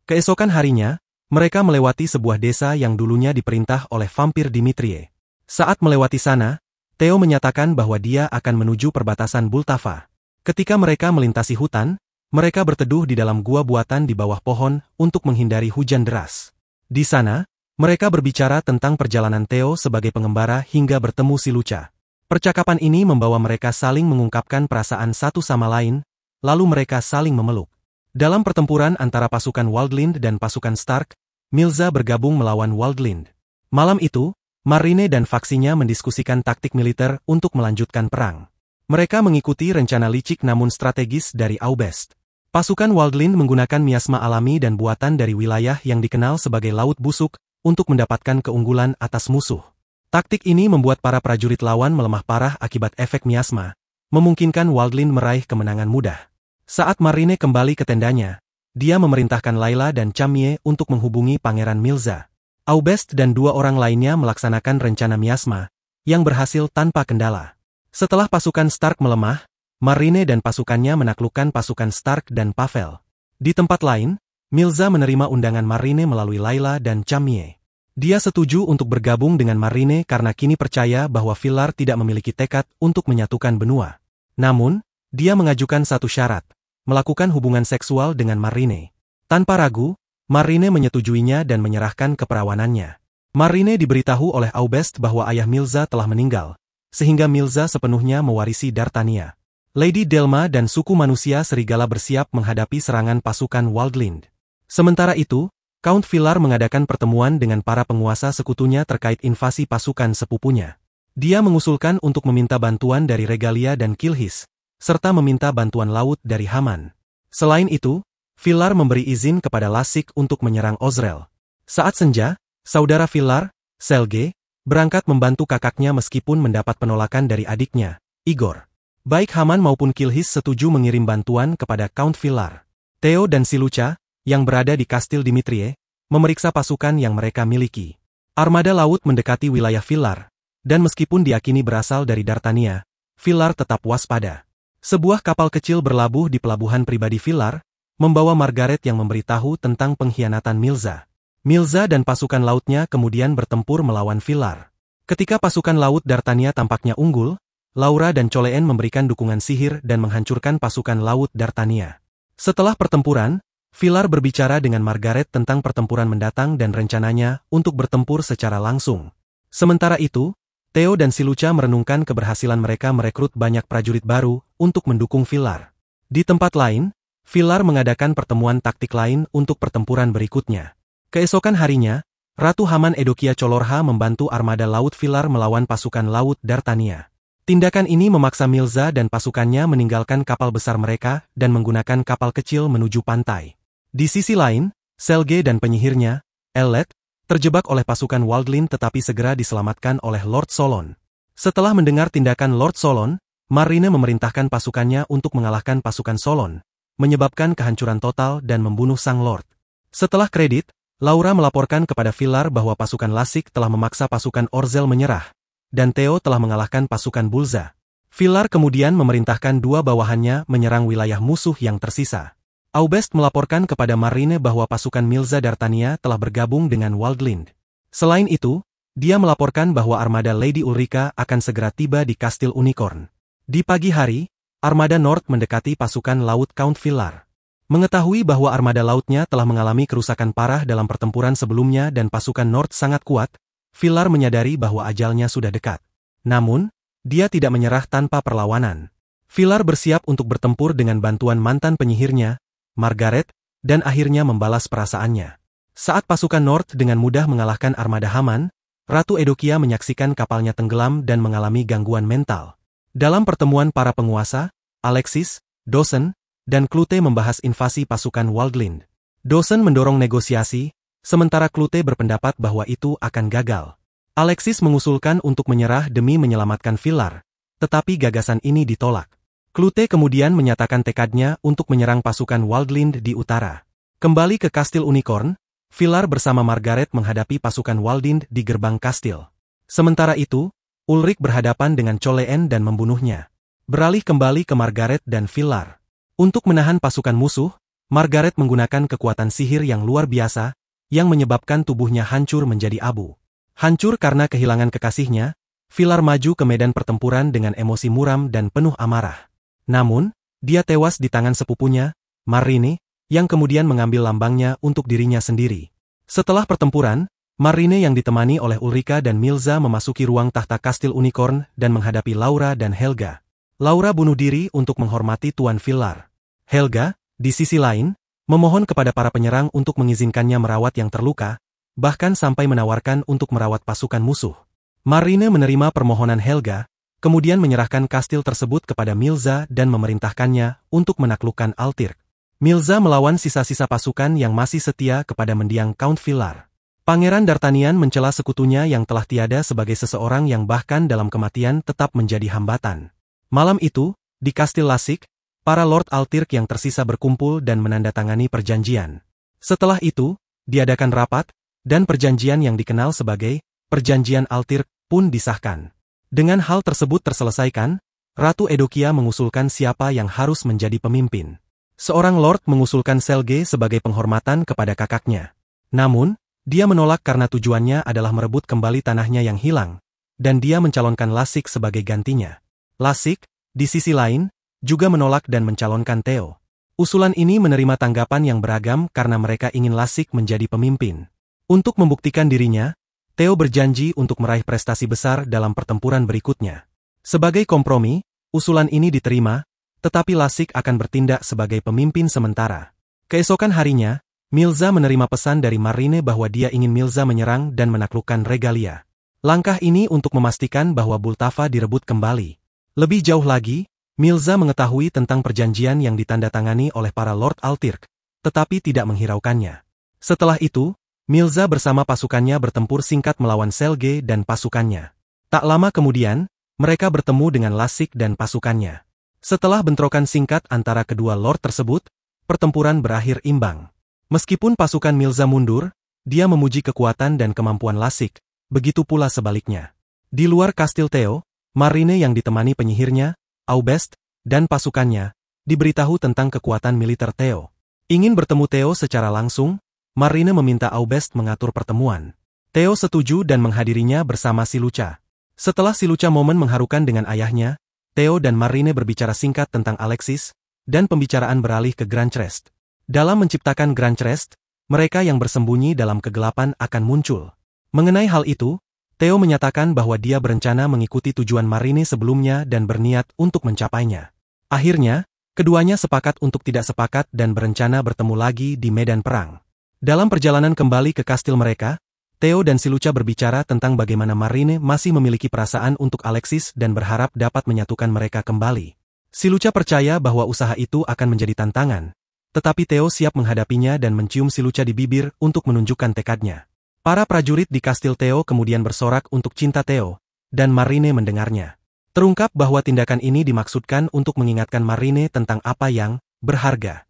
Keesokan harinya, mereka melewati sebuah desa yang dulunya diperintah oleh vampir Dimitrie. Saat melewati sana, Theo menyatakan bahwa dia akan menuju perbatasan Bultava. Ketika mereka melintasi hutan, mereka berteduh di dalam gua buatan di bawah pohon untuk menghindari hujan deras. Di sana, mereka berbicara tentang perjalanan Theo sebagai pengembara hingga bertemu Silucha. Percakapan ini membawa mereka saling mengungkapkan perasaan satu sama lain, lalu mereka saling memeluk. Dalam pertempuran antara pasukan Waldland dan pasukan Stark, Milza bergabung melawan Waldland. Malam itu, Marine dan faksinya mendiskusikan taktik militer untuk melanjutkan perang. Mereka mengikuti rencana licik namun strategis dari Aubest. Pasukan Waldland menggunakan miasma alami dan buatan dari wilayah yang dikenal sebagai Laut Busuk untuk mendapatkan keunggulan atas musuh. Taktik ini membuat para prajurit lawan melemah parah akibat efek miasma, memungkinkan Waldland meraih kemenangan mudah. Saat Marine kembali ke tendanya, dia memerintahkan Layla dan Chamie untuk menghubungi Pangeran Milza. Aubest dan dua orang lainnya melaksanakan rencana miasma, yang berhasil tanpa kendala. Setelah pasukan Stark melemah, Marine dan pasukannya menaklukkan pasukan Stark dan Pavel. Di tempat lain, Milza menerima undangan Marine melalui Layla dan Chamie. Dia setuju untuk bergabung dengan Marine karena kini percaya bahwa Villar tidak memiliki tekad untuk menyatukan benua. Namun, dia mengajukan satu syarat, melakukan hubungan seksual dengan Marine. Tanpa ragu, Marine menyetujuinya dan menyerahkan keperawanannya. Marine diberitahu oleh Aubest bahwa ayah Milza telah meninggal, sehingga Milza sepenuhnya mewarisi Dartania. Lady Delma dan suku manusia serigala bersiap menghadapi serangan pasukan Waldland. Sementara itu, Count Villar mengadakan pertemuan dengan para penguasa sekutunya terkait invasi pasukan sepupunya. Dia mengusulkan untuk meminta bantuan dari Regalia dan Kilhis, serta meminta bantuan laut dari Haman. Selain itu, Villar memberi izin kepada Lasik untuk menyerang Ozrel. Saat senja, saudara Villar, Selge, berangkat membantu kakaknya meskipun mendapat penolakan dari adiknya, Igor. Baik Haman maupun Kilhis setuju mengirim bantuan kepada Count Villar. Theo dan Silucha, yang berada di Kastil Dimitrie, memeriksa pasukan yang mereka miliki. Armada laut mendekati wilayah Villar, dan meskipun diakini berasal dari Dartania, Villar tetap waspada. Sebuah kapal kecil berlabuh di pelabuhan pribadi Villar, membawa Margaret yang memberitahu tentang pengkhianatan Milza. Milza dan pasukan lautnya kemudian bertempur melawan Villar. Ketika pasukan laut Dartania tampaknya unggul, Laura dan Coleen memberikan dukungan sihir dan menghancurkan pasukan laut Dartania. Setelah pertempuran, Villar berbicara dengan Margaret tentang pertempuran mendatang dan rencananya untuk bertempur secara langsung. Sementara itu, Theo dan Silucha merenungkan keberhasilan mereka merekrut banyak prajurit baru untuk mendukung Villar. Di tempat lain, Villar mengadakan pertemuan taktik lain untuk pertempuran berikutnya. Keesokan harinya, Ratu Haman Edokia Colorha membantu armada laut Villar melawan pasukan laut Dartania. Tindakan ini memaksa Milza dan pasukannya meninggalkan kapal besar mereka dan menggunakan kapal kecil menuju pantai. Di sisi lain, Selge dan penyihirnya, Ellet, terjebak oleh pasukan Waldlin tetapi segera diselamatkan oleh Lord Solon. Setelah mendengar tindakan Lord Solon, Marine memerintahkan pasukannya untuk mengalahkan pasukan Solon, menyebabkan kehancuran total dan membunuh sang Lord. Setelah kredit, Laura melaporkan kepada Villar bahwa pasukan Lasik telah memaksa pasukan Orzel menyerah, dan Theo telah mengalahkan pasukan Bulza. Villar kemudian memerintahkan dua bawahannya menyerang wilayah musuh yang tersisa. Aubest melaporkan kepada Marine bahwa pasukan Milza Dartania telah bergabung dengan Waldlind. Selain itu, dia melaporkan bahwa armada Lady Ulrika akan segera tiba di Kastil Unicorn. Di pagi hari, armada North mendekati pasukan laut Count Villar. Mengetahui bahwa armada lautnya telah mengalami kerusakan parah dalam pertempuran sebelumnya dan pasukan North sangat kuat, Villar menyadari bahwa ajalnya sudah dekat. Namun, dia tidak menyerah tanpa perlawanan. Villar bersiap untuk bertempur dengan bantuan mantan penyihirnya, Margaret, dan akhirnya membalas perasaannya. Saat pasukan North dengan mudah mengalahkan armada Haman, Ratu Edokia menyaksikan kapalnya tenggelam dan mengalami gangguan mental. Dalam pertemuan para penguasa, Alexis, Dawson, dan Clute membahas invasi pasukan Waldlind. Dawson mendorong negosiasi, sementara Clute berpendapat bahwa itu akan gagal. Alexis mengusulkan untuk menyerah demi menyelamatkan Villar, tetapi gagasan ini ditolak. Clute kemudian menyatakan tekadnya untuk menyerang pasukan Waldlind di utara. Kembali ke Kastil Unicorn, Villar bersama Margaret menghadapi pasukan Waldlind di gerbang kastil. Sementara itu, Ulrich berhadapan dengan Coleen dan membunuhnya. Beralih kembali ke Margaret dan Villar. Untuk menahan pasukan musuh, Margaret menggunakan kekuatan sihir yang luar biasa, yang menyebabkan tubuhnya hancur menjadi abu. Hancur karena kehilangan kekasihnya, Villar maju ke medan pertempuran dengan emosi muram dan penuh amarah. Namun, dia tewas di tangan sepupunya, Marine, yang kemudian mengambil lambangnya untuk dirinya sendiri. Setelah pertempuran, Marine yang ditemani oleh Ulrika dan Milza memasuki ruang tahta Kastil Unicorn dan menghadapi Laura dan Helga. Laura bunuh diri untuk menghormati Tuan Villar. Helga, di sisi lain, memohon kepada para penyerang untuk mengizinkannya merawat yang terluka, bahkan sampai menawarkan untuk merawat pasukan musuh. Marine menerima permohonan Helga, kemudian menyerahkan kastil tersebut kepada Milza dan memerintahkannya untuk menaklukkan Altirk. Milza melawan sisa-sisa pasukan yang masih setia kepada mendiang Count Villar. Pangeran D'Artagnan mencela sekutunya yang telah tiada sebagai seseorang yang bahkan dalam kematian tetap menjadi hambatan. Malam itu, di Kastil Lasik, para Lord Altirk yang tersisa berkumpul dan menandatangani perjanjian. Setelah itu, diadakan rapat, dan perjanjian yang dikenal sebagai Perjanjian Altirk pun disahkan. Dengan hal tersebut terselesaikan, Ratu Edokia mengusulkan siapa yang harus menjadi pemimpin. Seorang Lord mengusulkan Selge sebagai penghormatan kepada kakaknya. Namun, dia menolak karena tujuannya adalah merebut kembali tanahnya yang hilang, dan dia mencalonkan Lasik sebagai gantinya. Lasik, di sisi lain, juga menolak dan mencalonkan Theo. Usulan ini menerima tanggapan yang beragam karena mereka ingin Lasik menjadi pemimpin. Untuk membuktikan dirinya, Theo berjanji untuk meraih prestasi besar dalam pertempuran berikutnya. Sebagai kompromi, usulan ini diterima, tetapi Lasik akan bertindak sebagai pemimpin sementara. Keesokan harinya, Milza menerima pesan dari Marine bahwa dia ingin Milza menyerang dan menaklukkan Regalia. Langkah ini untuk memastikan bahwa Bultava direbut kembali. Lebih jauh lagi, Milza mengetahui tentang perjanjian yang ditandatangani oleh para Lord Altirk, tetapi tidak menghiraukannya. Setelah itu, Milza bersama pasukannya bertempur singkat melawan Selge dan pasukannya. Tak lama kemudian, mereka bertemu dengan Lasik dan pasukannya. Setelah bentrokan singkat antara kedua lord tersebut, pertempuran berakhir imbang. Meskipun pasukan Milza mundur, dia memuji kekuatan dan kemampuan Lasik, begitu pula sebaliknya. Di luar Kastil Theo, Marine yang ditemani penyihirnya, Aubest, dan pasukannya, diberitahu tentang kekuatan militer Theo. Ingin bertemu Theo secara langsung, Marine meminta Aubest mengatur pertemuan. Theo setuju dan menghadirinya bersama Silucha. Setelah Silucha momen mengharukan dengan ayahnya, Theo dan Marine berbicara singkat tentang Alexis, dan pembicaraan beralih ke Granchrest. Dalam menciptakan Granchrest, mereka yang bersembunyi dalam kegelapan akan muncul. Mengenai hal itu, Theo menyatakan bahwa dia berencana mengikuti tujuan Marine sebelumnya dan berniat untuk mencapainya. Akhirnya, keduanya sepakat untuk tidak sepakat dan berencana bertemu lagi di medan perang. Dalam perjalanan kembali ke kastil mereka, Theo dan Silucha berbicara tentang bagaimana Marine masih memiliki perasaan untuk Alexis dan berharap dapat menyatukan mereka kembali. Silucha percaya bahwa usaha itu akan menjadi tantangan, tetapi Theo siap menghadapinya dan mencium Silucha di bibir untuk menunjukkan tekadnya. Para prajurit di kastil Theo kemudian bersorak untuk cinta Theo, dan Marine mendengarnya. Terungkap bahwa tindakan ini dimaksudkan untuk mengingatkan Marine tentang apa yang berharga.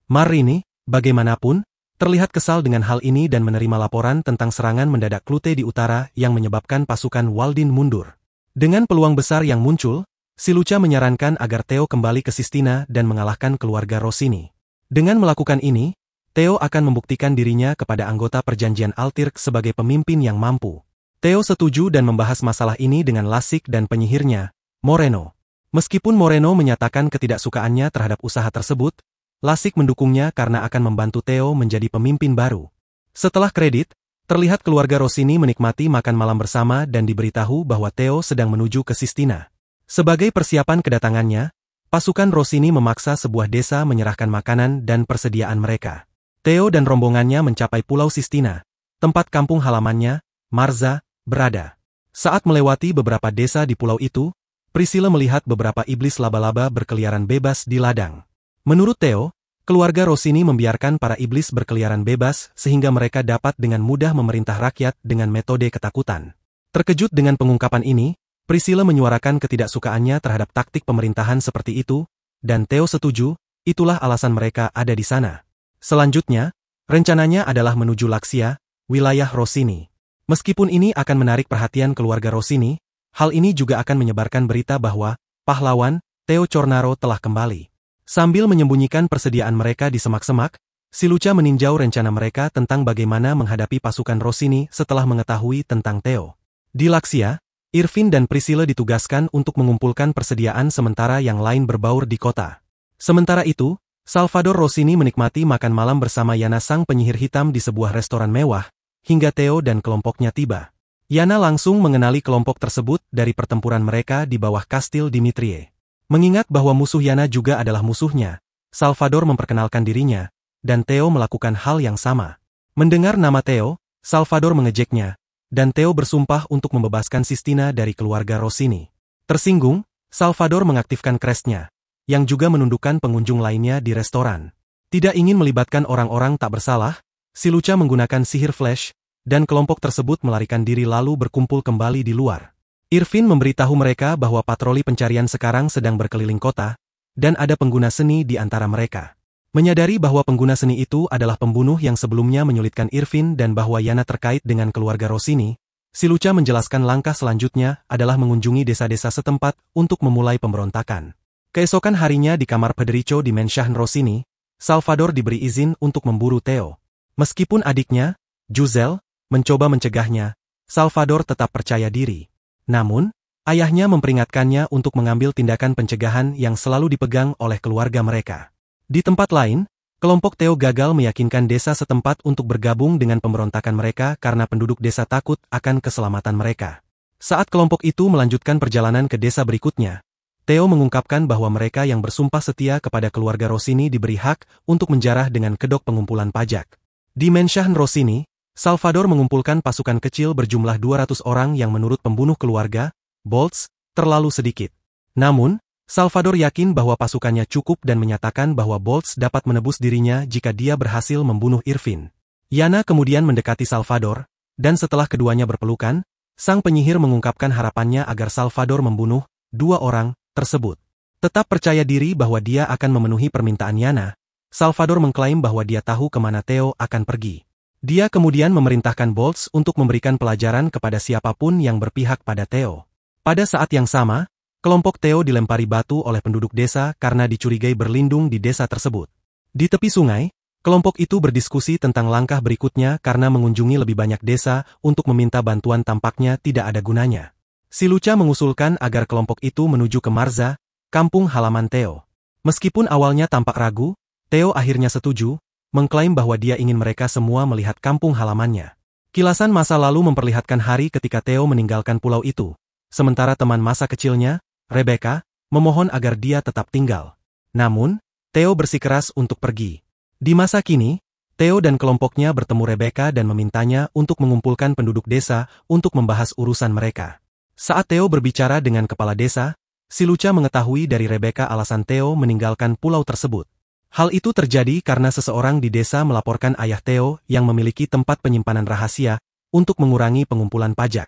Marine, bagaimanapun, terlihat kesal dengan hal ini dan menerima laporan tentang serangan mendadak Klute di utara yang menyebabkan pasukan Waldin mundur. Dengan peluang besar yang muncul, Silucha menyarankan agar Theo kembali ke Sistina dan mengalahkan keluarga Rossini. Dengan melakukan ini, Theo akan membuktikan dirinya kepada anggota perjanjian Altirk sebagai pemimpin yang mampu. Theo setuju dan membahas masalah ini dengan Lasik dan penyihirnya, Moreno. Meskipun Moreno menyatakan ketidaksukaannya terhadap usaha tersebut, Lasik mendukungnya karena akan membantu Theo menjadi pemimpin baru. Setelah kredit, terlihat keluarga Rossini menikmati makan malam bersama dan diberitahu bahwa Theo sedang menuju ke Sistina. Sebagai persiapan kedatangannya, pasukan Rossini memaksa sebuah desa menyerahkan makanan dan persediaan mereka. Theo dan rombongannya mencapai Pulau Sistina, tempat kampung halamannya, Marza, berada. Saat melewati beberapa desa di pulau itu, Priscilla melihat beberapa iblis laba-laba berkeliaran bebas di ladang. Menurut Theo, keluarga Rossini membiarkan para iblis berkeliaran bebas sehingga mereka dapat dengan mudah memerintah rakyat dengan metode ketakutan. Terkejut dengan pengungkapan ini, Priscilla menyuarakan ketidaksukaannya terhadap taktik pemerintahan seperti itu, dan Theo setuju, itulah alasan mereka ada di sana. Selanjutnya, rencananya adalah menuju Laksia, wilayah Rossini. Meskipun ini akan menarik perhatian keluarga Rossini, hal ini juga akan menyebarkan berita bahwa pahlawan Theo Cornaro telah kembali. Sambil menyembunyikan persediaan mereka di semak-semak, Silucha meninjau rencana mereka tentang bagaimana menghadapi pasukan Rossini setelah mengetahui tentang Theo. Di Laksia, Irvin dan Priscilla ditugaskan untuk mengumpulkan persediaan sementara yang lain berbaur di kota. Sementara itu, Salvador Rossini menikmati makan malam bersama Yana sang penyihir hitam di sebuah restoran mewah, hingga Theo dan kelompoknya tiba. Yana langsung mengenali kelompok tersebut dari pertempuran mereka di bawah Kastil Dimitrie. Mengingat bahwa musuh Yana juga adalah musuhnya, Salvador memperkenalkan dirinya, dan Theo melakukan hal yang sama. Mendengar nama Theo, Salvador mengejeknya, dan Theo bersumpah untuk membebaskan Sistina dari keluarga Rossini. Tersinggung, Salvador mengaktifkan crestnya, yang juga menundukkan pengunjung lainnya di restoran. Tidak ingin melibatkan orang-orang tak bersalah, Silucha menggunakan sihir flash, dan kelompok tersebut melarikan diri lalu berkumpul kembali di luar. Irvin memberitahu mereka bahwa patroli pencarian sekarang sedang berkeliling kota, dan ada pengguna seni di antara mereka. Menyadari bahwa pengguna seni itu adalah pembunuh yang sebelumnya menyulitkan Irvin dan bahwa Yana terkait dengan keluarga Rossini, Silucha menjelaskan langkah selanjutnya adalah mengunjungi desa-desa setempat untuk memulai pemberontakan. Keesokan harinya di kamar Federico di Mensahn Rossini, Salvador diberi izin untuk memburu Theo. Meskipun adiknya, Juzel, mencoba mencegahnya, Salvador tetap percaya diri. Namun, ayahnya memperingatkannya untuk mengambil tindakan pencegahan yang selalu dipegang oleh keluarga mereka. Di tempat lain, kelompok Theo gagal meyakinkan desa setempat untuk bergabung dengan pemberontakan mereka karena penduduk desa takut akan keselamatan mereka. Saat kelompok itu melanjutkan perjalanan ke desa berikutnya, Theo mengungkapkan bahwa mereka yang bersumpah setia kepada keluarga Rossini diberi hak untuk menjarah dengan kedok pengumpulan pajak. Di Mensahn Rossini, Salvador mengumpulkan pasukan kecil berjumlah 200 orang yang menurut pembunuh keluarga, Bolts, terlalu sedikit. Namun, Salvador yakin bahwa pasukannya cukup dan menyatakan bahwa Bolts dapat menebus dirinya jika dia berhasil membunuh Irvin. Yana kemudian mendekati Salvador, dan setelah keduanya berpelukan, sang penyihir mengungkapkan harapannya agar Salvador membunuh 2 orang tersebut. Tetap percaya diri bahwa dia akan memenuhi permintaan Yana, Salvador mengklaim bahwa dia tahu kemana Theo akan pergi. Dia kemudian memerintahkan Bolts untuk memberikan pelajaran kepada siapapun yang berpihak pada Theo. Pada saat yang sama, kelompok Theo dilempari batu oleh penduduk desa karena dicurigai berlindung di desa tersebut. Di tepi sungai, kelompok itu berdiskusi tentang langkah berikutnya karena mengunjungi lebih banyak desa untuk meminta bantuan tampaknya tidak ada gunanya. Si Lucha mengusulkan agar kelompok itu menuju ke Marza, kampung halaman Theo. Meskipun awalnya tampak ragu, Theo akhirnya setuju, mengklaim bahwa dia ingin mereka semua melihat kampung halamannya. Kilasan masa lalu memperlihatkan hari ketika Theo meninggalkan pulau itu, sementara teman masa kecilnya, Rebecca, memohon agar dia tetap tinggal. Namun, Theo bersikeras untuk pergi. Di masa kini, Theo dan kelompoknya bertemu Rebecca dan memintanya untuk mengumpulkan penduduk desa untuk membahas urusan mereka. Saat Theo berbicara dengan kepala desa, si Lucha mengetahui dari Rebecca alasan Theo meninggalkan pulau tersebut. Hal itu terjadi karena seseorang di desa melaporkan ayah Theo yang memiliki tempat penyimpanan rahasia untuk mengurangi pengumpulan pajak.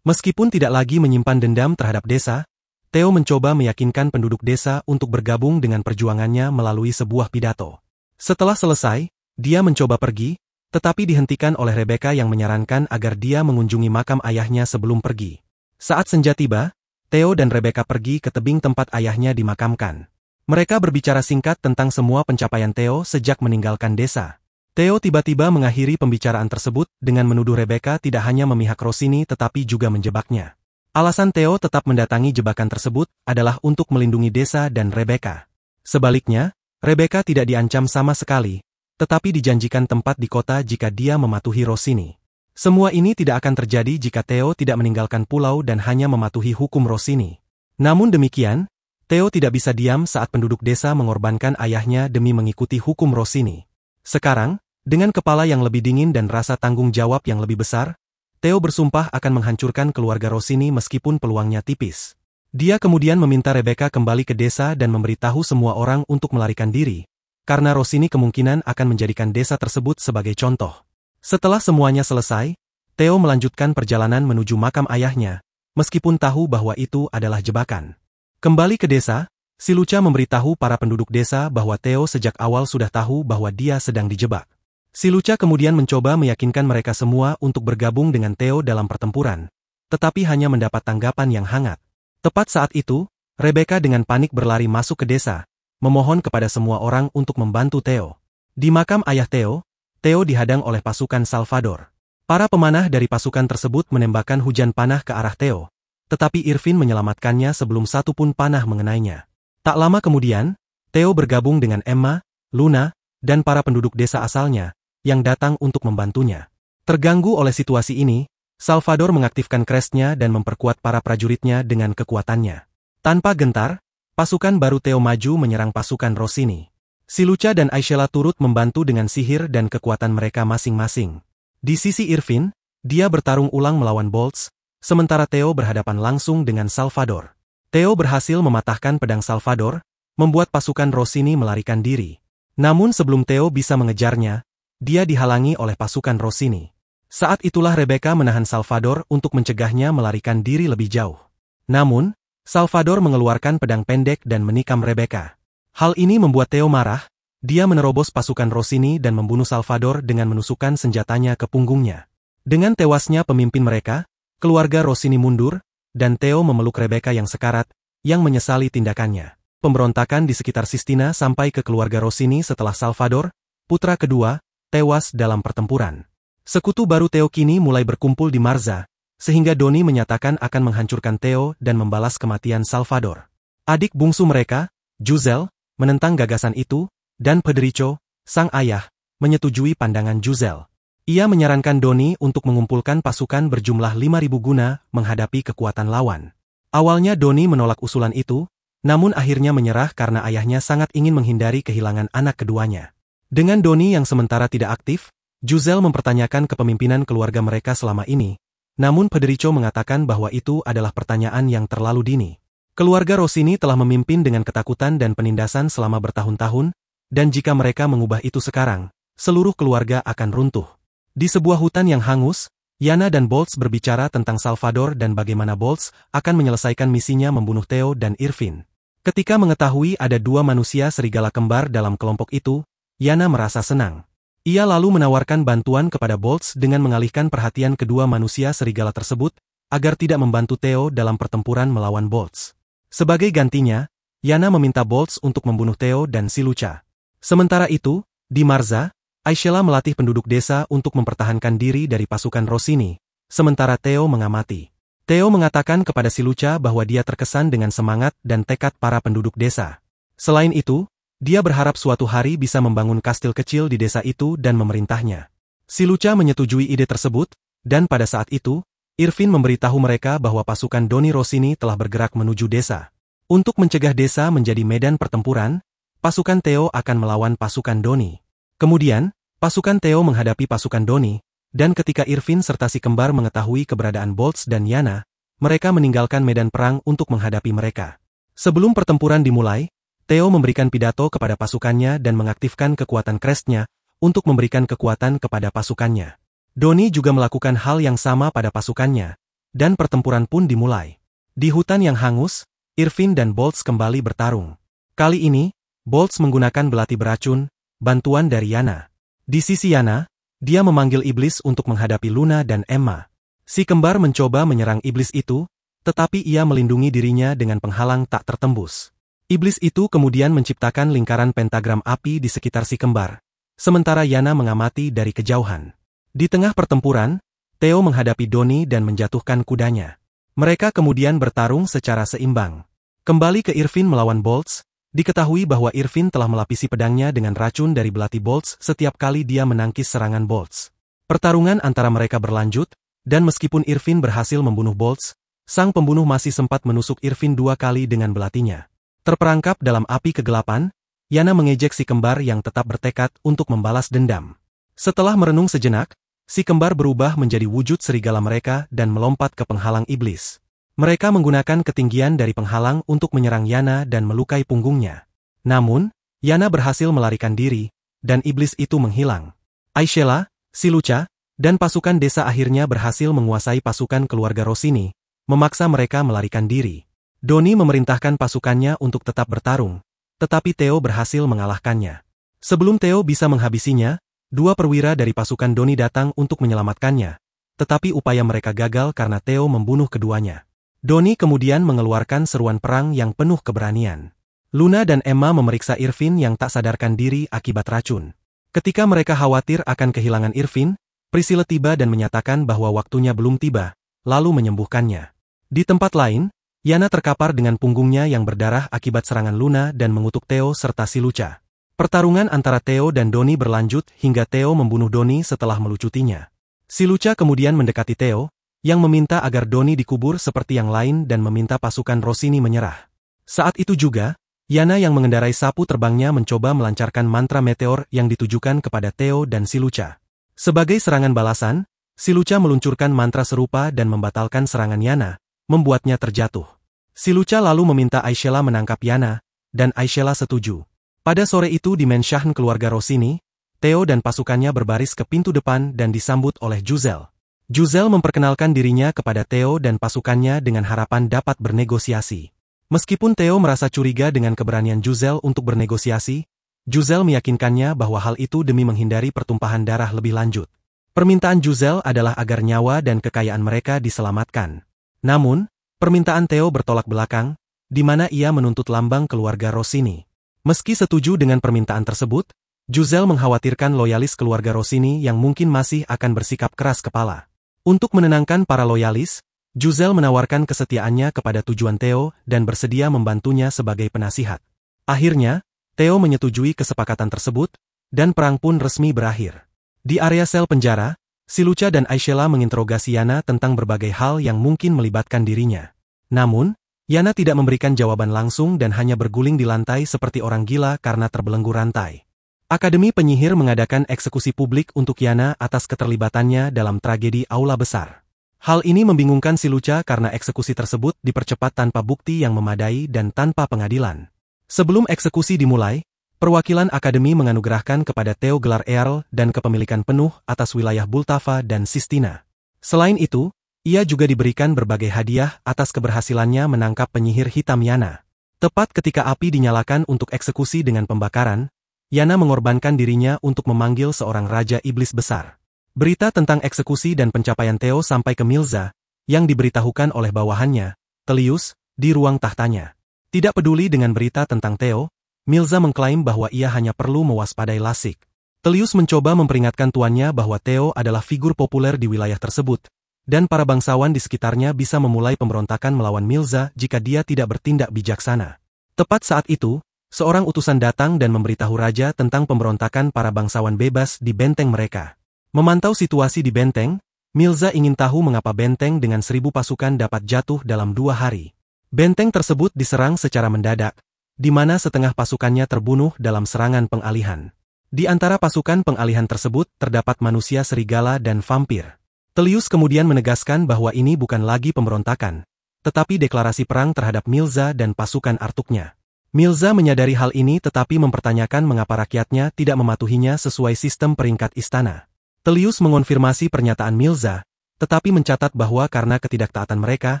Meskipun tidak lagi menyimpan dendam terhadap desa, Theo mencoba meyakinkan penduduk desa untuk bergabung dengan perjuangannya melalui sebuah pidato. Setelah selesai, dia mencoba pergi, tetapi dihentikan oleh Rebecca yang menyarankan agar dia mengunjungi makam ayahnya sebelum pergi. Saat senja tiba, Theo dan Rebecca pergi ke tebing tempat ayahnya dimakamkan. Mereka berbicara singkat tentang semua pencapaian Theo sejak meninggalkan desa. Theo tiba-tiba mengakhiri pembicaraan tersebut dengan menuduh Rebecca tidak hanya memihak Rossini tetapi juga menjebaknya. Alasan Theo tetap mendatangi jebakan tersebut adalah untuk melindungi desa dan Rebecca. Sebaliknya, Rebecca tidak diancam sama sekali, tetapi dijanjikan tempat di kota jika dia mematuhi Rossini. Semua ini tidak akan terjadi jika Theo tidak meninggalkan pulau dan hanya mematuhi hukum Rossini. Namun demikian, Theo tidak bisa diam saat penduduk desa mengorbankan ayahnya demi mengikuti hukum Rossini. Sekarang, dengan kepala yang lebih dingin dan rasa tanggung jawab yang lebih besar, Theo bersumpah akan menghancurkan keluarga Rossini meskipun peluangnya tipis. Dia kemudian meminta Rebecca kembali ke desa dan memberitahu semua orang untuk melarikan diri, karena Rossini kemungkinan akan menjadikan desa tersebut sebagai contoh. Setelah semuanya selesai, Theo melanjutkan perjalanan menuju makam ayahnya, meskipun tahu bahwa itu adalah jebakan. Kembali ke desa, si Lucha memberitahu para penduduk desa bahwa Theo sejak awal sudah tahu bahwa dia sedang dijebak. Si Lucha kemudian mencoba meyakinkan mereka semua untuk bergabung dengan Theo dalam pertempuran, tetapi hanya mendapat tanggapan yang hangat. Tepat saat itu, Rebecca dengan panik berlari masuk ke desa, memohon kepada semua orang untuk membantu Theo. Di makam ayah Theo, Theo dihadang oleh pasukan Salvador. Para pemanah dari pasukan tersebut menembakkan hujan panah ke arah Theo, tetapi Irvin menyelamatkannya sebelum satu pun panah mengenainya. Tak lama kemudian, Theo bergabung dengan Emma, Luna, dan para penduduk desa asalnya, yang datang untuk membantunya. Terganggu oleh situasi ini, Salvador mengaktifkan Crest-nya dan memperkuat para prajuritnya dengan kekuatannya. Tanpa gentar, pasukan baru Theo maju menyerang pasukan Rossini. Si Lucha dan Aishela turut membantu dengan sihir dan kekuatan mereka masing-masing. Di sisi Irvin, dia bertarung ulang melawan Bolts, sementara Theo berhadapan langsung dengan Salvador. Theo berhasil mematahkan pedang Salvador, membuat pasukan Rossini melarikan diri. Namun sebelum Theo bisa mengejarnya, dia dihalangi oleh pasukan Rossini. Saat itulah Rebecca menahan Salvador untuk mencegahnya melarikan diri lebih jauh. Namun, Salvador mengeluarkan pedang pendek dan menikam Rebecca. Hal ini membuat Theo marah, dia menerobos pasukan Rossini dan membunuh Salvador dengan menusukkan senjatanya ke punggungnya. Dengan tewasnya pemimpin mereka, keluarga Rossini mundur, dan Theo memeluk Rebecca yang sekarat, yang menyesali tindakannya. Pemberontakan di sekitar Sistina sampai ke keluarga Rossini setelah Salvador, putra kedua, tewas dalam pertempuran. Sekutu baru Theo kini mulai berkumpul di Marza, sehingga Doni menyatakan akan menghancurkan Theo dan membalas kematian Salvador. Adik bungsu mereka, Juzel, menentang gagasan itu, dan Pedrico, sang ayah, menyetujui pandangan Juzel. Ia menyarankan Doni untuk mengumpulkan pasukan berjumlah 5.000 guna menghadapi kekuatan lawan. Awalnya Doni menolak usulan itu, namun akhirnya menyerah karena ayahnya sangat ingin menghindari kehilangan anak keduanya. Dengan Doni yang sementara tidak aktif, Juzel mempertanyakan kepemimpinan keluarga mereka selama ini, namun Pedrico mengatakan bahwa itu adalah pertanyaan yang terlalu dini. Keluarga Rossini telah memimpin dengan ketakutan dan penindasan selama bertahun-tahun, dan jika mereka mengubah itu sekarang, seluruh keluarga akan runtuh. Di sebuah hutan yang hangus, Yana dan Boltz berbicara tentang Salvador dan bagaimana Boltz akan menyelesaikan misinya membunuh Theo dan Irvin. Ketika mengetahui ada dua manusia serigala kembar dalam kelompok itu, Yana merasa senang. Ia lalu menawarkan bantuan kepada Boltz dengan mengalihkan perhatian kedua manusia serigala tersebut, agar tidak membantu Theo dalam pertempuran melawan Boltz. Sebagai gantinya, Yana meminta Boltz untuk membunuh Theo dan si Lucha. Sementara itu, di Marza, Aishela melatih penduduk desa untuk mempertahankan diri dari pasukan Rossini, sementara Theo mengamati. Theo mengatakan kepada si Lucha bahwa dia terkesan dengan semangat dan tekad para penduduk desa. Selain itu, dia berharap suatu hari bisa membangun kastil kecil di desa itu dan memerintahnya. Si Lucha menyetujui ide tersebut, dan pada saat itu, Irvin memberitahu mereka bahwa pasukan Donny Rossini telah bergerak menuju desa. Untuk mencegah desa menjadi medan pertempuran, pasukan Theo akan melawan pasukan Donny. Kemudian, pasukan Theo menghadapi pasukan Donny, dan ketika Irvin serta si kembar mengetahui keberadaan Boltz dan Yana, mereka meninggalkan medan perang untuk menghadapi mereka. Sebelum pertempuran dimulai, Theo memberikan pidato kepada pasukannya dan mengaktifkan kekuatan Crestnya untuk memberikan kekuatan kepada pasukannya. Donny juga melakukan hal yang sama pada pasukannya, dan pertempuran pun dimulai. Di hutan yang hangus, Irvin dan Boltz kembali bertarung. Kali ini, Boltz menggunakan belati beracun, bantuan dari Yana. Di sisi Yana, dia memanggil iblis untuk menghadapi Luna dan Emma. Si kembar mencoba menyerang iblis itu, tetapi ia melindungi dirinya dengan penghalang tak tertembus. Iblis itu kemudian menciptakan lingkaran pentagram api di sekitar si kembar, sementara Yana mengamati dari kejauhan. Di tengah pertempuran, Theo menghadapi Donny dan menjatuhkan kudanya. Mereka kemudian bertarung secara seimbang. Kembali ke Irvin melawan Boltz, diketahui bahwa Irvin telah melapisi pedangnya dengan racun dari belati Boltz setiap kali dia menangkis serangan Boltz. Pertarungan antara mereka berlanjut, dan meskipun Irvin berhasil membunuh Boltz, sang pembunuh masih sempat menusuk Irvin 2 kali dengan belatinya. Terperangkap dalam api kegelapan, Yana mengejek si kembar yang tetap bertekad untuk membalas dendam. Setelah merenung sejenak, si kembar berubah menjadi wujud serigala mereka dan melompat ke penghalang iblis. Mereka menggunakan ketinggian dari penghalang untuk menyerang Yana dan melukai punggungnya. Namun, Yana berhasil melarikan diri, dan iblis itu menghilang. Aishela, si Lucha, dan pasukan desa akhirnya berhasil menguasai pasukan keluarga Rossini, memaksa mereka melarikan diri. Donny memerintahkan pasukannya untuk tetap bertarung, tetapi Theo berhasil mengalahkannya. Sebelum Theo bisa menghabisinya, 2 perwira dari pasukan Donny datang untuk menyelamatkannya, tetapi upaya mereka gagal karena Theo membunuh keduanya. Donny kemudian mengeluarkan seruan perang yang penuh keberanian. Luna dan Emma memeriksa Irvin yang tak sadarkan diri akibat racun. Ketika mereka khawatir akan kehilangan Irvin, Priscilla tiba dan menyatakan bahwa waktunya belum tiba, lalu menyembuhkannya. Di tempat lain, Yana terkapar dengan punggungnya yang berdarah akibat serangan Luna dan mengutuk Theo serta si Lucha. Pertarungan antara Theo dan Donny berlanjut hingga Theo membunuh Donny setelah melucutinya. Si Lucha kemudian mendekati Theo, yang meminta agar Donny dikubur seperti yang lain dan meminta pasukan Rossini menyerah. Saat itu juga, Yana yang mengendarai sapu terbangnya mencoba melancarkan mantra meteor yang ditujukan kepada Theo dan si Lucha. Sebagai serangan balasan, si Lucha meluncurkan mantra serupa dan membatalkan serangan Yana, membuatnya terjatuh. Si Lucha lalu meminta Aishela menangkap Yana, dan Aishela setuju. Pada sore itu di Mansion keluarga Rossini, Theo dan pasukannya berbaris ke pintu depan dan disambut oleh Juzel. Juzel memperkenalkan dirinya kepada Theo dan pasukannya dengan harapan dapat bernegosiasi. Meskipun Theo merasa curiga dengan keberanian Juzel untuk bernegosiasi, Juzel meyakinkannya bahwa hal itu demi menghindari pertumpahan darah lebih lanjut. Permintaan Juzel adalah agar nyawa dan kekayaan mereka diselamatkan. Namun, permintaan Theo bertolak belakang, di mana ia menuntut lambang keluarga Rossini. Meski setuju dengan permintaan tersebut, Juzel mengkhawatirkan loyalis keluarga Rossini yang mungkin masih akan bersikap keras kepala. Untuk menenangkan para loyalis, Juzel menawarkan kesetiaannya kepada tujuan Theo dan bersedia membantunya sebagai penasihat. Akhirnya, Theo menyetujui kesepakatan tersebut, dan perang pun resmi berakhir. Di area sel penjara, si Lucha dan Aishela menginterogasi Yana tentang berbagai hal yang mungkin melibatkan dirinya. Namun, Yana tidak memberikan jawaban langsung dan hanya berguling di lantai seperti orang gila karena terbelenggu rantai. Akademi Penyihir mengadakan eksekusi publik untuk Yana atas keterlibatannya dalam tragedi Aula Besar. Hal ini membingungkan si Luca karena eksekusi tersebut dipercepat tanpa bukti yang memadai dan tanpa pengadilan. Sebelum eksekusi dimulai, perwakilan Akademi menganugerahkan kepada Theo gelar Earl dan kepemilikan penuh atas wilayah Bultava dan Sistina. Selain itu, ia juga diberikan berbagai hadiah atas keberhasilannya menangkap penyihir hitam Yana. Tepat ketika api dinyalakan untuk eksekusi dengan pembakaran, Yana mengorbankan dirinya untuk memanggil seorang Raja Iblis besar. Berita tentang eksekusi dan pencapaian Theo sampai ke Milza, yang diberitahukan oleh bawahannya, Telius, di ruang tahtanya. Tidak peduli dengan berita tentang Theo, Milza mengklaim bahwa ia hanya perlu mewaspadai Lasik. Telius mencoba memperingatkan tuannya bahwa Theo adalah figur populer di wilayah tersebut, dan para bangsawan di sekitarnya bisa memulai pemberontakan melawan Milza jika dia tidak bertindak bijaksana. Tepat saat itu, seorang utusan datang dan memberitahu raja tentang pemberontakan para bangsawan bebas di benteng mereka. Memantau situasi di benteng, Milza ingin tahu mengapa benteng dengan 1000 pasukan dapat jatuh dalam 2 hari. Benteng tersebut diserang secara mendadak, di mana setengah pasukannya terbunuh dalam serangan pengalihan. Di antara pasukan pengalihan tersebut terdapat manusia serigala dan vampir. Telius kemudian menegaskan bahwa ini bukan lagi pemberontakan, tetapi deklarasi perang terhadap Milza dan pasukan Artuknya. Milza menyadari hal ini tetapi mempertanyakan mengapa rakyatnya tidak mematuhinya sesuai sistem peringkat istana. Telius mengonfirmasi pernyataan Milza, tetapi mencatat bahwa karena ketidaktaatan mereka,